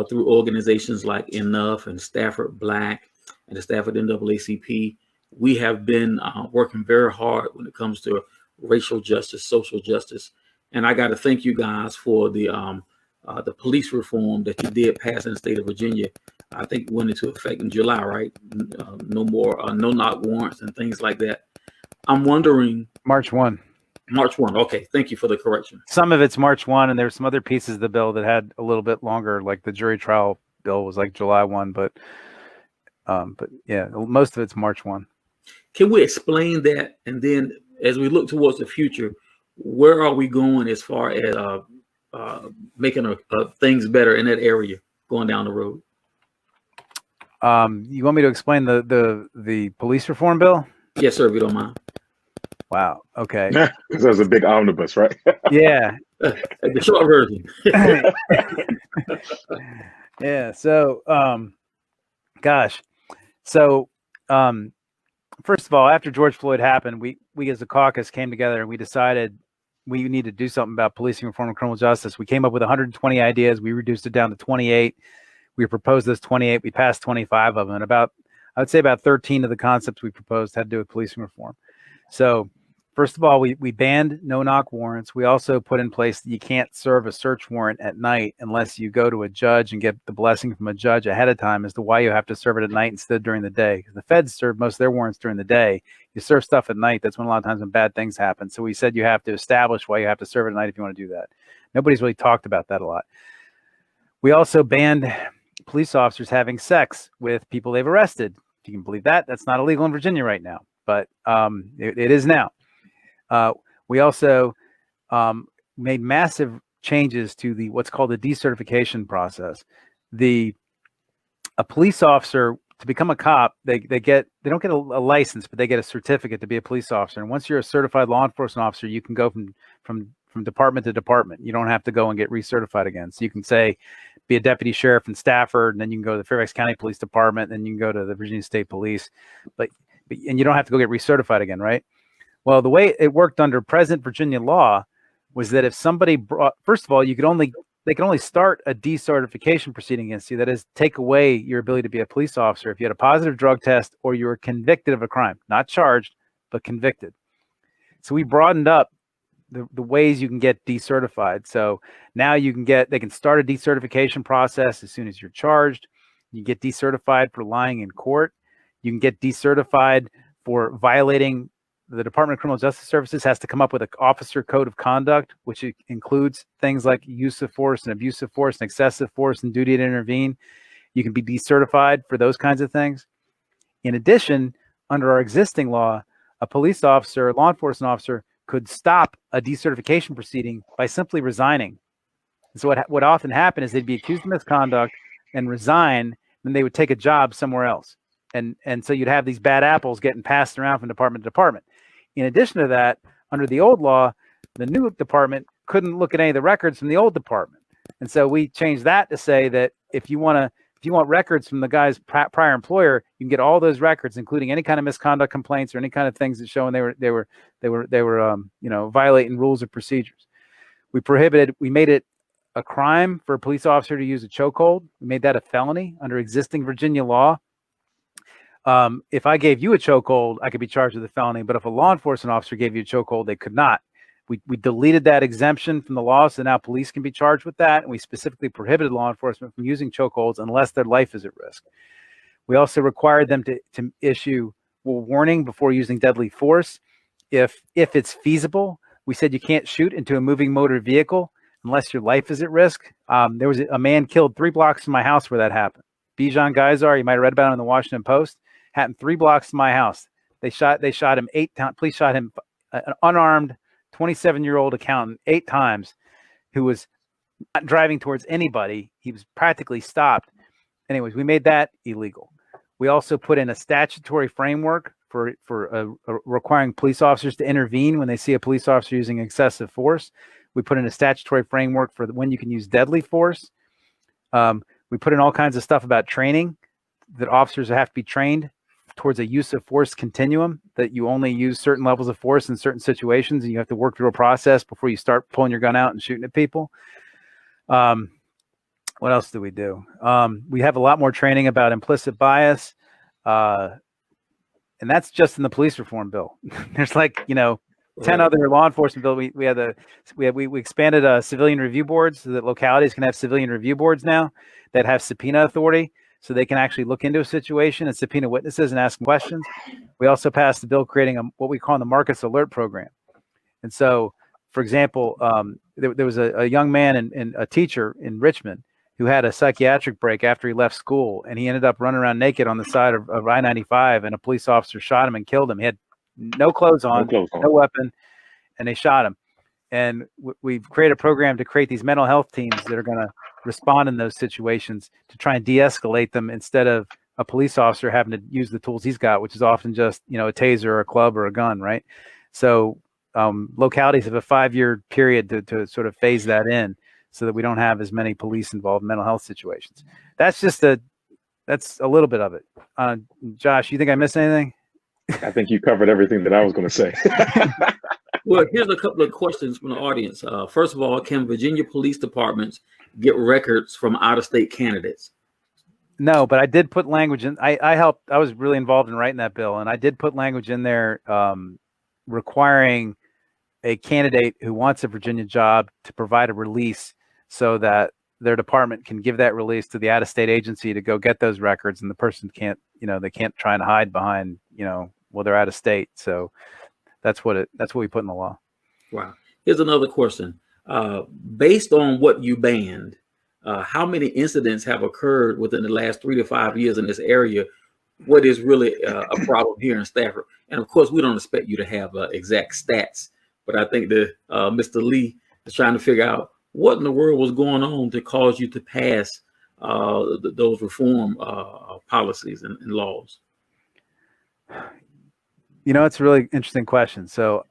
through organizations like Enough and Stafford Black and the Stafford NAACP. We have been working very hard when it comes to racial justice, social justice. And I got to thank you guys for the police reform that you did pass in the state of Virginia. I think went into effect in July, right? No more no-knock warrants and things like that. I'm wondering. March 1. March 1. Okay. Thank you for the correction. Some of it's March 1, and there's some other pieces of the bill that had a little bit longer, like the jury trial bill was like July 1, but yeah, most of it's March 1. Can we explain that? And then as we look towards the future, where are we going as far as making things better in that area going down the road? You want me to explain the police reform bill? Yes, sir, if you don't mind. Wow. Okay. That was a big omnibus, right? Yeah. The short version. Yeah. So, gosh. So, first of all, after George Floyd happened, we as a caucus came together and we decided we need to do something about policing reform and criminal justice. We came up with 120 ideas. We reduced it down to 28. We proposed those 28. We passed 25 of them. And I would say about 13 of the concepts we proposed had to do with policing reform. So, first of all, we banned no-knock warrants. We also put in place that you can't serve a search warrant at night unless you go to a judge and get the blessing from a judge ahead of time as to why you have to serve it at night instead of during the day. Because the feds serve most of their warrants during the day. You serve stuff at night. That's when a lot of times when bad things happen. So we said you have to establish why you have to serve it at night if you want to do that. Nobody's really talked about that a lot. We also banned police officers having sex with people they've arrested. If you can believe that, that's not illegal in Virginia right now, but it is now. We also made massive changes to what's called the decertification process. A police officer, to become a cop, they don't get a license, but they get a certificate to be a police officer. And once you're a certified law enforcement officer, you can go from department to department. You don't have to go and get recertified again. So you can say, be a deputy sheriff in Stafford, and then you can go to the Fairfax County Police Department, and then you can go to the Virginia State Police, and you don't have to go get recertified again, right? Well, the way it worked under present Virginia law was that if somebody first of all, they could only start a decertification proceeding against you. That is, take away your ability to be a police officer if you had a positive drug test or you were convicted of a crime, not charged, but convicted. So we broadened up the ways you can get decertified. So now they can start a decertification process as soon as you're charged. You get decertified for lying in court. You can get decertified for violating. The Department of Criminal Justice Services has to come up with an officer code of conduct, which includes things like use of force and abusive force and excessive force and duty to intervene. You can be decertified for those kinds of things. In addition, under our existing law, a police officer, a law enforcement officer could stop a decertification proceeding by simply resigning. And so what often happened is they'd be accused of misconduct and resign, then they would take a job somewhere else. And so you'd have these bad apples getting passed around from department to department. In addition to that, under the old law, the new department couldn't look at any of the records from the old department. And so we changed that to say that if you want records from the guy's prior employer, you can get all those records, including any kind of misconduct complaints or any kind of things that show they were violating rules or procedures. We made it a crime for a police officer to use a chokehold. We made that a felony under existing Virginia law. If I gave you a chokehold, I could be charged with a felony, but if a law enforcement officer gave you a chokehold, they could not. We deleted that exemption from the law, so now police can be charged with that, and we specifically prohibited law enforcement from using chokeholds unless their life is at risk. We also required them to issue a warning before using deadly force. If it's feasible, we said you can't shoot into a moving motor vehicle unless your life is at risk. There was a man killed 3 blocks from my house where that happened. Bijan Geisar, you might have read about it in the Washington Post, happened 3 blocks from my house. They shot him 8 times. Police shot him, an unarmed 27-year-old accountant, 8 times, who was not driving towards anybody. He was practically stopped. Anyways, we made that illegal. We also put in a statutory framework for requiring police officers to intervene when they see a police officer using excessive force. We put in a statutory framework for when you can use deadly force. We put in all kinds of stuff about training, that officers have to be trained towards a use of force continuum, that you only use certain levels of force in certain situations, and you have to work through a process before you start pulling your gun out and shooting at people. What else do we do? We have a lot more training about implicit bias, and that's just in the police reform bill. There's 10 other law enforcement bills. We expanded civilian review boards so that localities can have civilian review boards now that have subpoena authority, so they can actually look into a situation and subpoena witnesses and ask questions. We also passed the bill creating what we call the Marcus Alert Program. And so, for example, there was a young man and a teacher in Richmond who had a psychiatric break after he left school, and he ended up running around naked on the side of I-95, and a police officer shot him and killed him. He had no clothes on, no weapon, and they shot him. And we've created a program to create these mental health teams that are going to respond in those situations to try and de-escalate them, instead of a police officer having to use the tools he's got, which is often just, a taser or a club or a gun, right? So localities have a 5-year period to sort of phase that in, so that we don't have as many police involved in mental health situations. That's a little bit of it. Josh, you think I missed anything? I think you covered everything that I was going to say. Well, here's a couple of questions from the audience. First of all, can Virginia police departments get records from out-of-state candidates? No, but I did put language in. I helped. I was really involved in writing that bill, and I did put language in there requiring a candidate who wants a Virginia job to provide a release so that their department can give that release to the out-of-state agency to go get those records, and the person can't, they can't try and hide behind, they're out of state. So that's what we put in the law. Wow. Here's another question. Based on what you banned, how many incidents have occurred within the last 3 to 5 years in this area? What is really a problem here in Stafford? And of course, we don't expect you to have exact stats, but I think that Mr. Lee is trying to figure out what in the world was going on to cause you to pass those reform policies and laws. It's a really interesting question. So,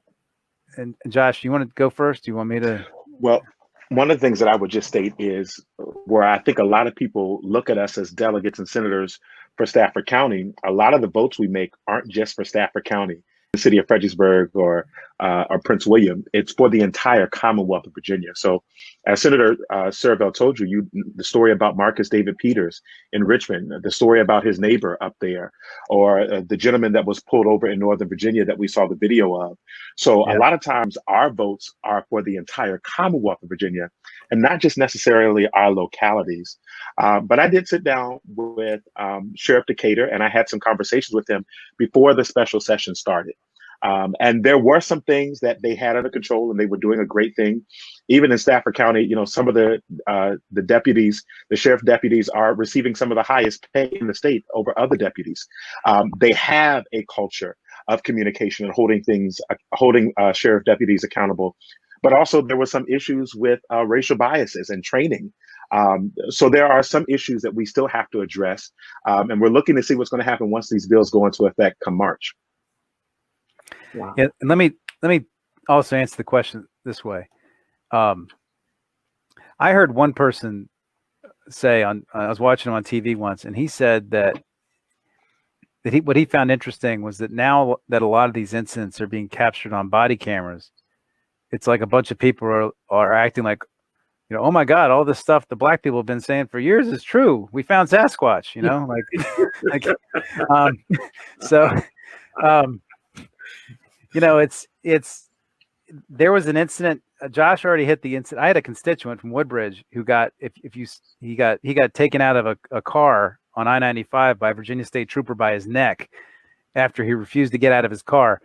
and Josh, you want to go first? Do you want me to? Well, one of the things that I would just state is where I think a lot of people look at us as delegates and senators for Stafford County. A lot of the votes we make aren't just for Stafford County, the city of Fredericksburg, or or Prince William. It's for the entire Commonwealth of Virginia. So, as Senator Surovell told you, the story about Marcus David Peters in Richmond, the story about his neighbor up there, or the gentleman that was pulled over in Northern Virginia that we saw the video of. So, a lot of times our votes are for the entire Commonwealth of Virginia, and not just necessarily our localities. But I did sit down with Sheriff Decatur, and I had some conversations with him before the special session started. And there were some things that they had under control, and they were doing a great thing. Even in Stafford County, you know, some of the deputies, the sheriff deputies, are receiving some of the highest pay in the state over other deputies. They have a culture of communication and holding sheriff deputies accountable. But also there were some issues with racial biases and training. So there are some issues that we still have to address, and we're looking to see what's going to happen once these bills go into effect come March. Wow. Yeah, and let me also answer the question this way. I heard one person say I was watching him on TV once, and he said that what he found interesting was that now that a lot of these incidents are being captured on body cameras, it's like a bunch of people are acting like, you know, oh my God, all this stuff the black people have been saying for years is true. We found Sasquatch, you know, you know, there was an incident. Josh already hit the incident. I had a constituent from Woodbridge who got he got taken out of a car on I-95 by a Virginia State trooper by his neck after he refused to get out of his car.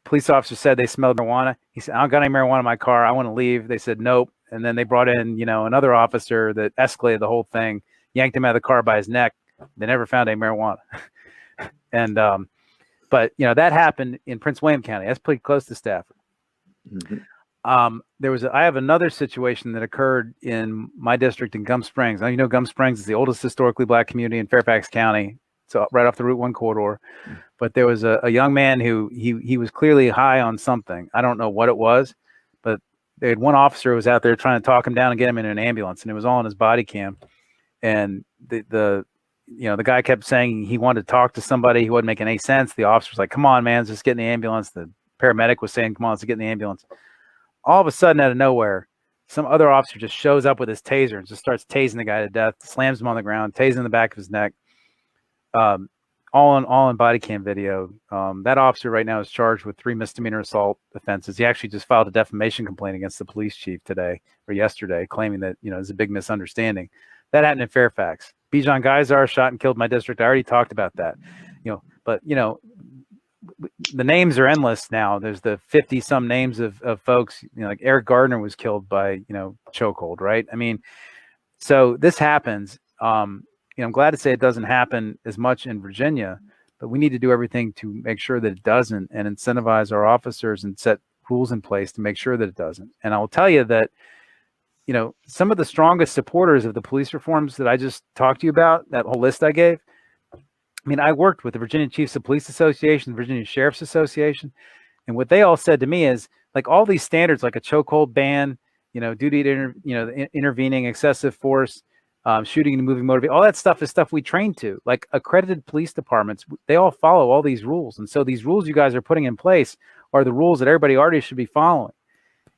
Police officer said they smelled marijuana. He said, I don't got any marijuana in my car. I want to leave. They said, nope. And then they brought in, you know, another officer that escalated the whole thing, yanked him out of the car by his neck. They never found any marijuana. And, but, you know, that happened in Prince William County. That's pretty close to Stafford. Mm-hmm. I have another situation that occurred in my district in Gum Springs. Now, you know, Gum Springs is the oldest historically black community in Fairfax County. So right off the Route 1 corridor. But there was a young man who he was clearly high on something. I don't know what it was, but they had one officer who was out there trying to talk him down and get him in an ambulance, and it was all on his body cam. And the guy kept saying he wanted to talk to somebody. He wasn't making any sense. The officer was like, come on, man, let's just get in the ambulance. The paramedic was saying, come on, let's get in the ambulance. All of a sudden, out of nowhere, some other officer just shows up with his taser and just starts tasing the guy to death, slams him on the ground, tasing the back of his neck. All in body cam video. That officer right now is charged with 3 misdemeanor assault offenses. He actually just filed a defamation complaint against the police chief today or yesterday, claiming that, you know, there's a big misunderstanding. That happened in Fairfax. Bijan Geisar shot and killed my district. I already talked about that. You know, but you know, the names are endless now. There's the 50 some names of folks, you know, like Eric Gardner was killed by, you know, chokehold, right? I mean, so this happens. You know, I'm glad to say it doesn't happen as much in Virginia, but we need to do everything to make sure that it doesn't and incentivize our officers and set rules in place to make sure that it doesn't. And I will tell you that, you know, some of the strongest supporters of the police reforms that I just talked to you about, that whole list I gave, I mean, I worked with the Virginia Chiefs of Police Association, the Virginia Sheriff's Association, and what they all said to me is, like, all these standards, like a chokehold ban, you know, duty to, intervening, excessive force, shooting and moving motor vehicle, all that stuff is stuff we train to. Like accredited police departments, they all follow all these rules. And so these rules you guys are putting in place are the rules that everybody already should be following.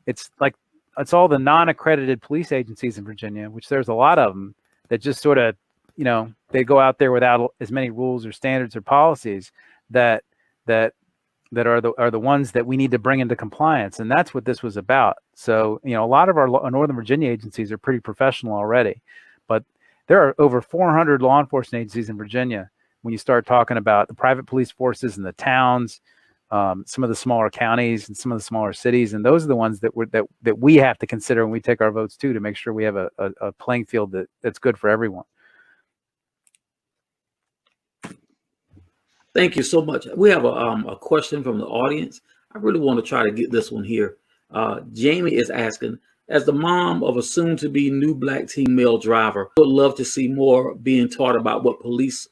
It's like, it's all the non-accredited police agencies in Virginia, which there's a lot of them, that just sort of, you know, they go out there without as many rules or standards or policies that are the ones that we need to bring into compliance. And that's what this was about. So, you know, a lot of our Northern Virginia agencies are pretty professional already. But there are over 400 law enforcement agencies in Virginia when you start talking about the private police forces in the towns, some of the smaller counties and some of the smaller cities. And those are the ones that we have to consider when we take our votes too, to make sure we have a playing field that's good for everyone. Thank you so much. We have a question from the audience. I really want to try to get this one here. Jamie is asking, as the mom of a soon-to-be new black teen male driver, I would love to see more being taught about what police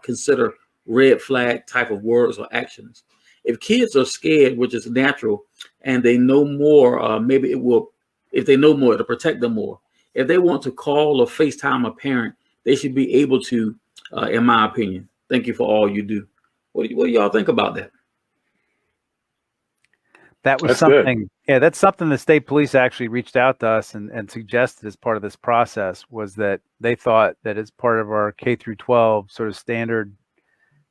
consider red flag type of words or actions. If kids are scared, which is natural, and they know more, maybe it will, if they know more, it'll protect them more. If they want to call or FaceTime a parent, they should be able to, in my opinion. Thank you for all you do. What do y'all think about that? that was That's good. something. Yeah, that's something the state police actually reached out to us and suggested as part of this process, was that they thought that as part of our K through 12 sort of standard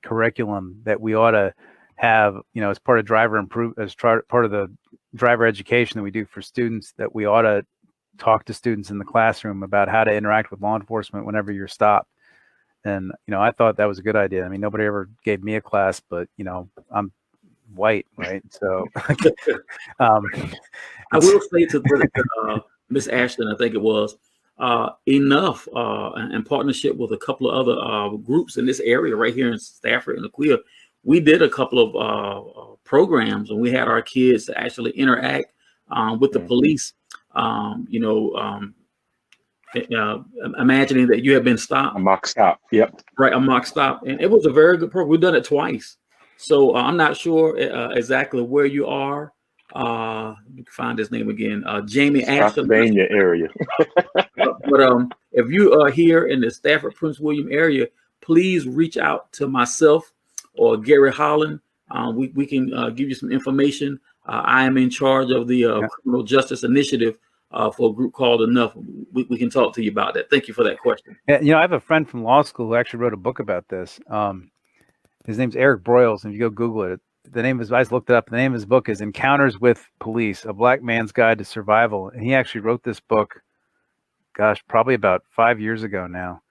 curriculum that we ought to have, as part of part of the driver education that we do for students, that we ought to talk to students in the classroom about how to interact with law enforcement whenever you're stopped. And, I thought that was a good idea. I mean, nobody ever gave me a class, but, I'm white, right? So I will say to Miss Ashton, I think it was enough in partnership with a couple of other groups in this area right here in Stafford and Aquia. We did a couple of programs, and we had our kids to actually interact with the police. Imagining that you have been stopped. A mock stop. Yep. Right, a mock stop, and it was a very good program. We've done it twice, so I'm not sure exactly where you are. You can find his name again, Jamie Ashton, Pennsylvania area. but if you are here in the Stafford Prince William area, please reach out to myself or Gary Holland. We can give you some information. I am in charge of the Criminal Justice Initiative for a group called Enough. We can talk to you about that. Thank you for that question. Yeah, I have a friend from law school who actually wrote a book about this. His name's Eric Broyles, and if you go Google it, the name of his, I just looked it up. The name of his book is Encounters with Police: A Black Man's Guide to Survival. And he actually wrote this book, gosh, probably about 5 years ago now.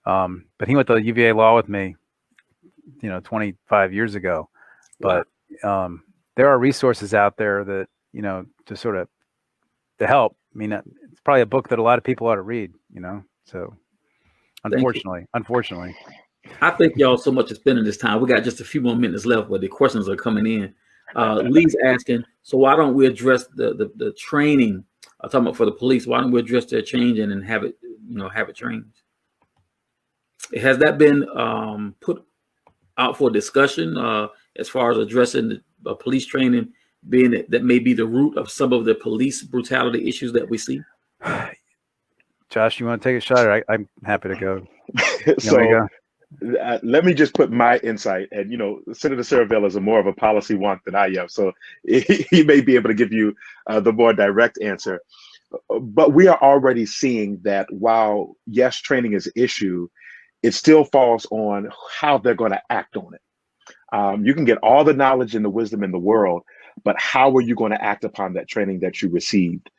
But he went to UVA law with me, 25 years ago. But there are resources out there that, to sort of to help. I mean, it's probably a book that a lot of people ought to read, so unfortunately. I thank y'all so much for spending this time. We got just a few more minutes left, but the questions are coming in. Lee's asking, so why don't we address the training? I'm talking about for the police. Why don't we address their changing and have it changed? Has that been put out for discussion as far as addressing the police training, being that may be the root of some of the police brutality issues that we see? Josh, you want to take a shot? Or I'm happy to go. Let me just put my insight, and Senator Surovell is more of a policy wonk than I am, so he may be able to give you the more direct answer. But we are already seeing that while yes, training is an issue, it still falls on how they're going to act on it. You can get all the knowledge and the wisdom in the world, but how are you going to act upon that training that you received?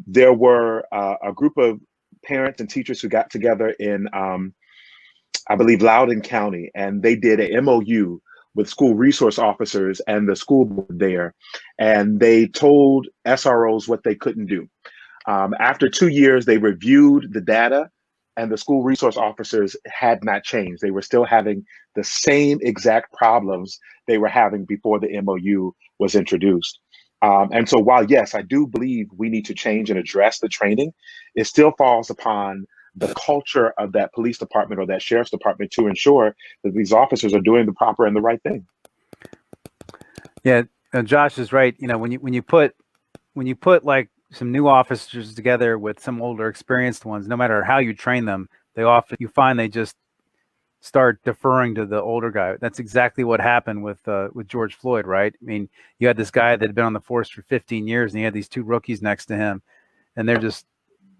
There were a group of parents and teachers who got together in I believe Loudoun County, and they did an MOU with school resource officers and the school board there, and they told SROs what they couldn't do. After 2 years, they reviewed the data, and the school resource officers had not changed. They were still having the same exact problems they were having before the MOU was introduced. And so while, yes, I do believe we need to change and address the training, it still falls upon the culture of that police department or that sheriff's department to ensure that these officers are doing the proper and the right thing. Yeah, Josh is right. When you put like some new officers together with some older experienced ones, no matter how you train them, you find they just start deferring to the older guy. That's exactly what happened with George Floyd, right? I mean, you had this guy that had been on the force for 15 years, and he had these two rookies next to him, and they're just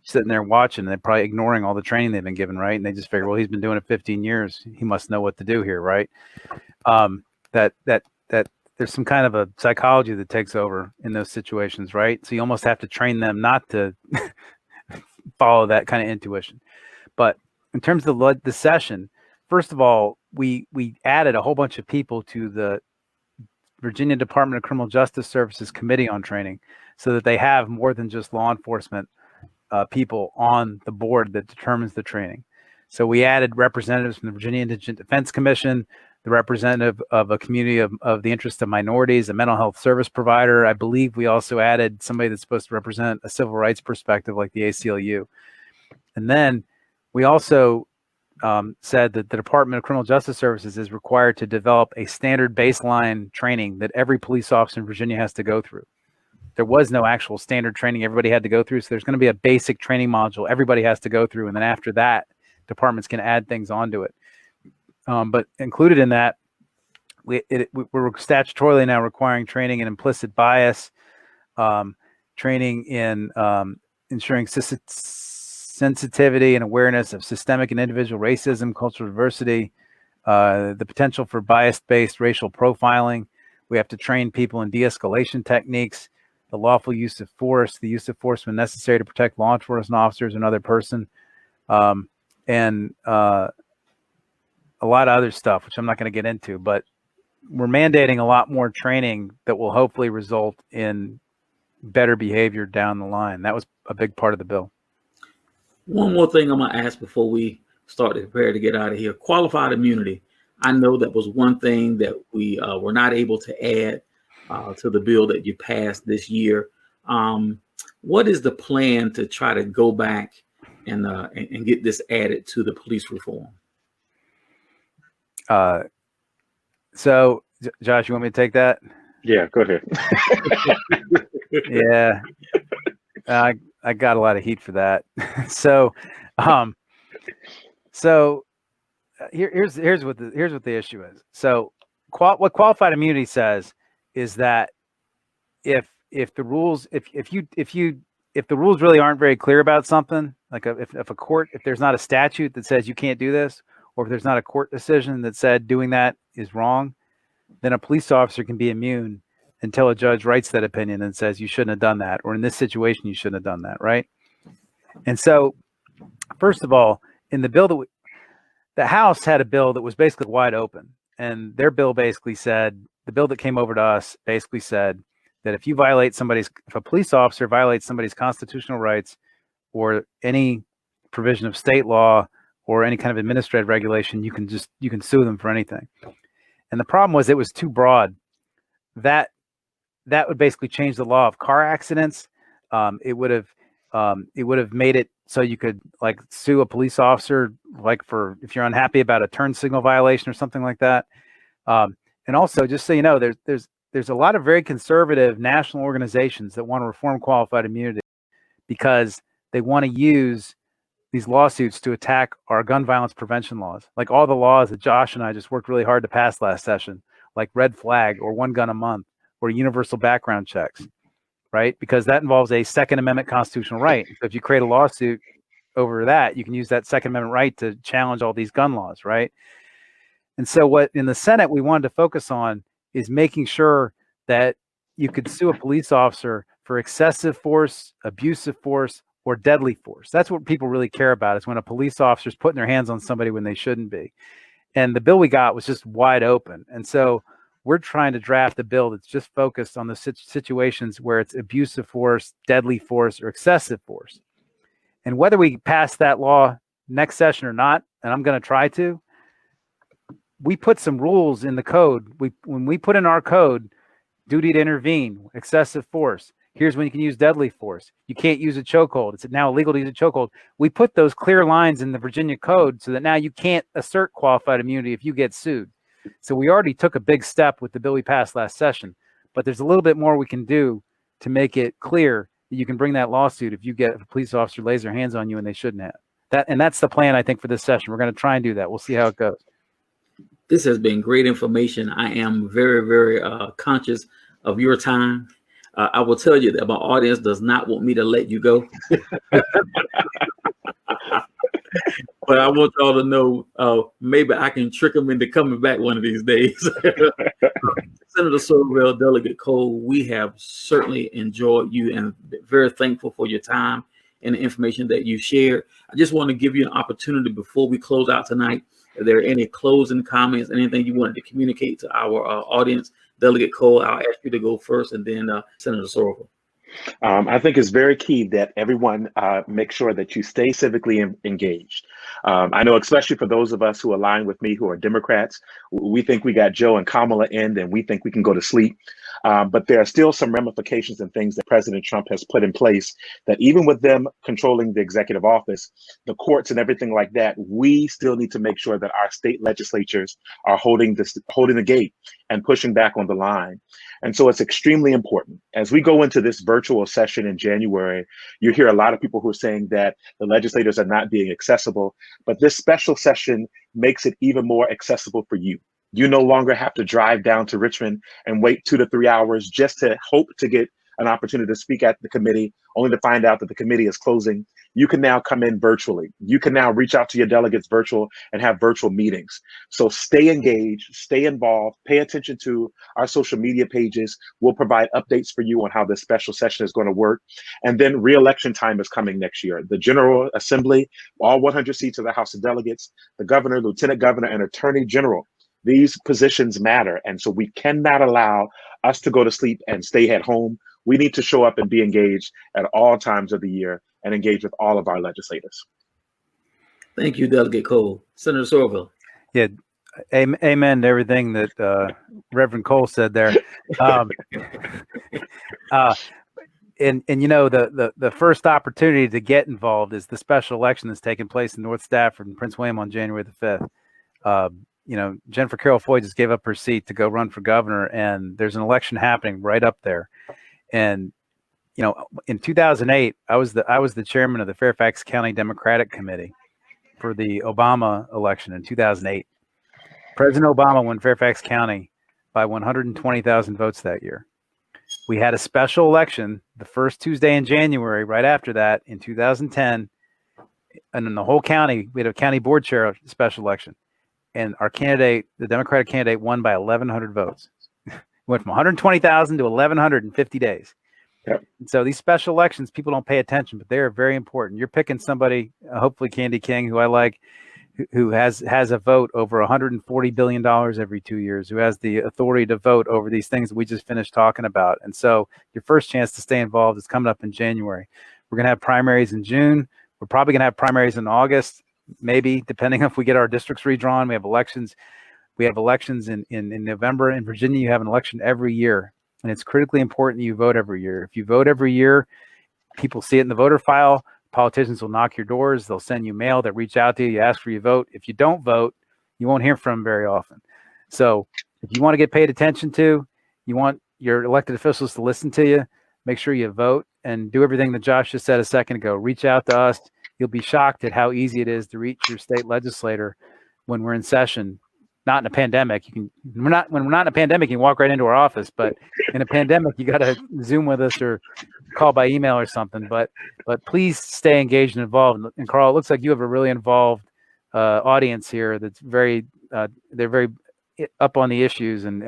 sitting there watching, and they're probably ignoring all the training they've been given, right? And they just figure, well, he's been doing it 15 years. He must know what to do here, right? That there's some kind of a psychology that takes over in those situations, right? So you almost have to train them not to follow that kind of intuition. But in terms of the session, first of all, we added a whole bunch of people to the Virginia Department of Criminal Justice Services Committee on Training, so that they have more than just law enforcement people on the board that determines the training. So we added representatives from the Virginia Indigent Defense Commission, the representative of a community of the interest of minorities, a mental health service provider. I believe we also added somebody that's supposed to represent a civil rights perspective like the ACLU. And then we also said that the Department of Criminal Justice Services is required to develop a standard baseline training that every police officer in Virginia has to go through. There was no actual standard training everybody had to go through. So there's going to be a basic training module everybody has to go through. And then after that, departments can add things onto it. But included in that, we're statutorily now requiring training in implicit bias, training in ensuring sensitivity and awareness of systemic and individual racism, cultural diversity, the potential for bias-based racial profiling. We have to train people in de-escalation techniques, the lawful use of force, the use of force when necessary to protect law enforcement officers and another person, and a lot of other stuff, which I'm not going to get into, but we're mandating a lot more training that will hopefully result in better behavior down the line. That was a big part of the bill. One more thing I'm going to ask before we start to prepare to get out of here. Qualified immunity. I know that was one thing that we were not able to add to the bill that you passed this year. What is the plan to try to go back and get this added to the police reform? So, Josh, you want me to take that? Yeah, go ahead. Yeah, I got a lot of heat for that. So, here's what the issue is. So, what qualified immunity says is that if the rules really aren't very clear about something, like if there's not a statute that says you can't do this, or if there's not a court decision that said doing that is wrong, then a police officer can be immune until a judge writes that opinion and says you shouldn't have done that, or in this situation you shouldn't have done that, right? And so, first of all, in the bill the House had a bill that was basically wide open, and their bill basically said, the bill that came over to us basically said that if a police officer violates somebody's constitutional rights or any provision of state law or any kind of administrative regulation, you can sue them for anything. And the problem was it was too broad. That would basically change the law of car accidents. It would have made it so you could like sue a police officer like for if you're unhappy about a turn signal violation or something like that. And also, just so you know, there's a lot of very conservative national organizations that want to reform qualified immunity because they want to use these lawsuits to attack our gun violence prevention laws, like all the laws that Josh and I just worked really hard to pass last session, like red flag or one gun a month or universal background checks, right? Because that involves a Second Amendment constitutional right. So if you create a lawsuit over that, you can use that Second Amendment right to challenge all these gun laws, right? And so what in the Senate we wanted to focus on is making sure that you could sue a police officer for excessive force, abusive force, or deadly force. That's what people really care about, is when a police officer is putting their hands on somebody when they shouldn't be. And the bill we got was just wide open. And so we're trying to draft a bill that's just focused on the situations where it's abusive force, deadly force, or excessive force. And whether we pass that law next session or not, and I'm going to try to, we put some rules in the code. When we put in our code, duty to intervene, excessive force, here's when you can use deadly force. You can't use a chokehold. It's now illegal to use a chokehold. We put those clear lines in the Virginia code so that now you can't assert qualified immunity if you get sued. So we already took a big step with the bill we passed last session, but there's a little bit more we can do to make it clear that you can bring that lawsuit if a police officer lays their hands on you and they shouldn't have. And that's the plan, I think, for this session. We're going to try and do that. We'll see how it goes. This has been great information. I am very, very conscious of your time. I will tell you that my audience does not want me to let you go. But I want y'all to know maybe I can trick them into coming back one of these days. Senator Surovell, Delegate Cole, we have certainly enjoyed you and very thankful for your time and the information that you shared. I just want to give you an opportunity before we close out tonight. Are there any closing comments, anything you wanted to communicate to our audience? Delegate Cole, I'll ask you to go first, and then Senator Surovell. I think it's very key that everyone make sure that you stay civically engaged. I know, especially for those of us who align with me who are Democrats, we think we got Joe and Kamala in, and we think we can go to sleep. But there are still some ramifications and things that President Trump has put in place that even with them controlling the executive office, the courts and everything like that, we still need to make sure that our state legislatures are holding the gate and pushing back on the line. And so it's extremely important. As we go into this virtual session in January, you hear a lot of people who are saying that the legislators are not being accessible, but this special session makes it even more accessible for you. You no longer have to drive down to Richmond and wait 2 to 3 hours just to hope to get an opportunity to speak at the committee, only to find out that the committee is closing. You can now come in virtually. You can now reach out to your delegates virtual and have virtual meetings. So stay engaged, stay involved, pay attention to our social media pages. We'll provide updates for you on how this special session is going to work. And then re-election time is coming next year. The General Assembly, all 100 seats of the House of Delegates, the governor, lieutenant governor, and attorney general. These positions matter. And so we cannot allow us to go to sleep and stay at home. We need to show up and be engaged at all times of the year and engage with all of our legislators. Thank you, Delegate Cole. Senator Surovell. Yeah, amen to everything that Reverend Cole said there. And you know, the first opportunity to get involved is the special election that's taking place in North Stafford and Prince William on January the 5th. You know, Jennifer Carroll Foy just gave up her seat to go run for governor, and there's an election happening right up there. And you know, in 2008, I was the chairman of the Fairfax County Democratic Committee for the Obama election in 2008. President Obama won Fairfax County by 120,000 votes that year. We had a special election the first Tuesday in January, right after that in 2010. And in the whole county, we had a county board chair special election. And our candidate, the Democratic candidate, won by 1,100 votes. Went from 120,000 to 1,100 in 50 days. Yep. And so these special elections, people don't pay attention, but they are very important. You're picking somebody, hopefully Candy King, who I like, who has a vote over $140 billion every 2 years, who has the authority to vote over these things that we just finished talking about. And so your first chance to stay involved is coming up in January. We're going to have primaries in June. We're probably going to have primaries in August, maybe, depending if we get our districts redrawn. We have elections. We have elections in November. In Virginia, you have an election every year. And it's critically important that you vote every year. If you vote every year, people see it in the voter file. Politicians will knock your doors. They'll send you mail that reach out to you. You ask for your vote. If you don't vote, you won't hear from them very often. So if you want to get paid attention to, you want your elected officials to listen to you, make sure you vote and do everything that Josh just said a second ago. Reach out to us. You'll be shocked at how easy it is to reach your state legislator when we're in session. Not in a pandemic. When we're not in a pandemic, you can walk right into our office. But in a pandemic, you got to Zoom with us or call by email or something. But please stay engaged and involved. And Carl, it looks like you have a really involved audience here. That's very they're very up on the issues, and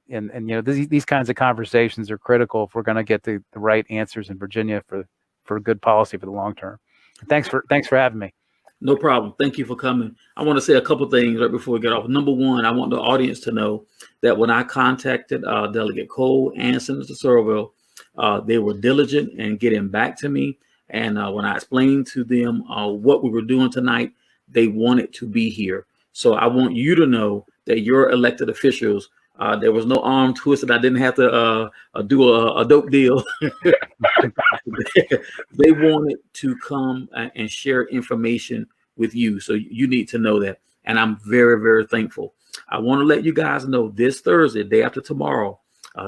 you know, these kinds of conversations are critical if we're going to get the right answers in Virginia for good policy for the long term. Thanks for having me. No problem. Thank you for coming. I want to say a couple things right before we get off. Number one, I want the audience to know that when I contacted Delegate Cole and Senator Surovell, they were diligent in getting back to me. And when I explained to them what we were doing tonight, they wanted to be here. So I want you to know that your elected officials, there was no arm twisted. I didn't have to do a dope deal. They wanted to come and share information with you. So you need to know that. And I'm very, very thankful. I want to let you guys know this Thursday, day after tomorrow,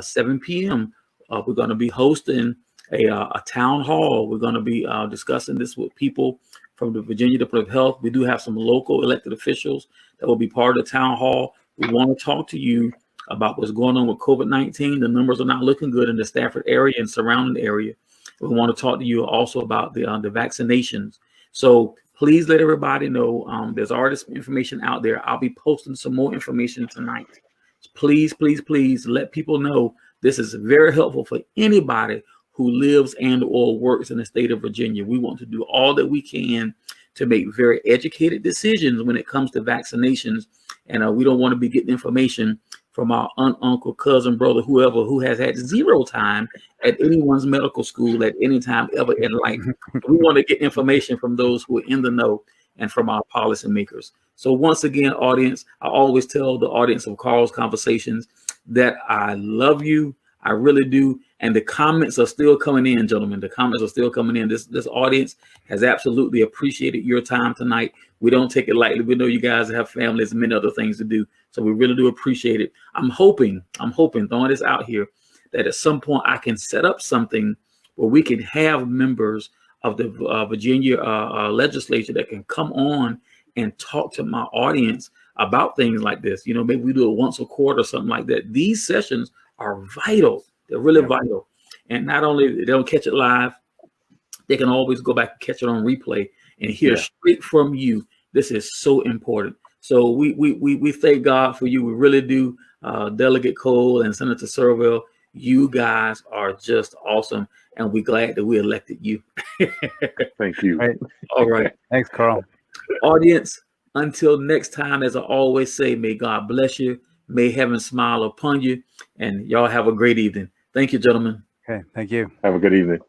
7 p.m., we're going to be hosting a town hall. We're going to be discussing this with people from the Virginia Department of Health. We do have some local elected officials that will be part of the town hall. We want to talk to you about what's going on with COVID-19. The numbers are not looking good in the Stafford area and surrounding area. We want to talk to you also about the vaccinations. So please let everybody know there's already some information out there. I'll be posting some more information tonight. Please, please, please let people know this is very helpful for anybody who lives and or works in the state of Virginia. We want to do all that we can to make very educated decisions when it comes to vaccinations. And we don't want to be getting information from our aunt, uncle, cousin, brother, whoever, who has had zero time at anyone's medical school at any time ever in life. We want to get information from those who are in the know and from our policymakers. So once again, audience, I always tell the audience of Carl's Conversations that I love you. I really do. And the comments are still coming in, gentlemen. The comments are still coming in. This audience has absolutely appreciated your time tonight. We don't take it lightly. We know you guys have families and many other things to do. So we really do appreciate it. I'm hoping, throwing this out here, that at some point I can set up something where we can have members of the Virginia legislature that can come on and talk to my audience about things like this. You know, maybe we do it once a quarter or something like that. These sessions are vital. They're really vital. And not only they don't catch it live, they can always go back and catch it on replay and hear straight from you. This is so important. So we thank God for you. We really do. Delegate Cole and Senator Surovell, you guys are just awesome. And we're glad that we elected you. Thank you. Right. All right. Thanks, Carl. Audience, until next time, as I always say, may God bless you. May heaven smile upon you. And y'all have a great evening. Thank you, gentlemen. Okay. Thank you. Have a good evening.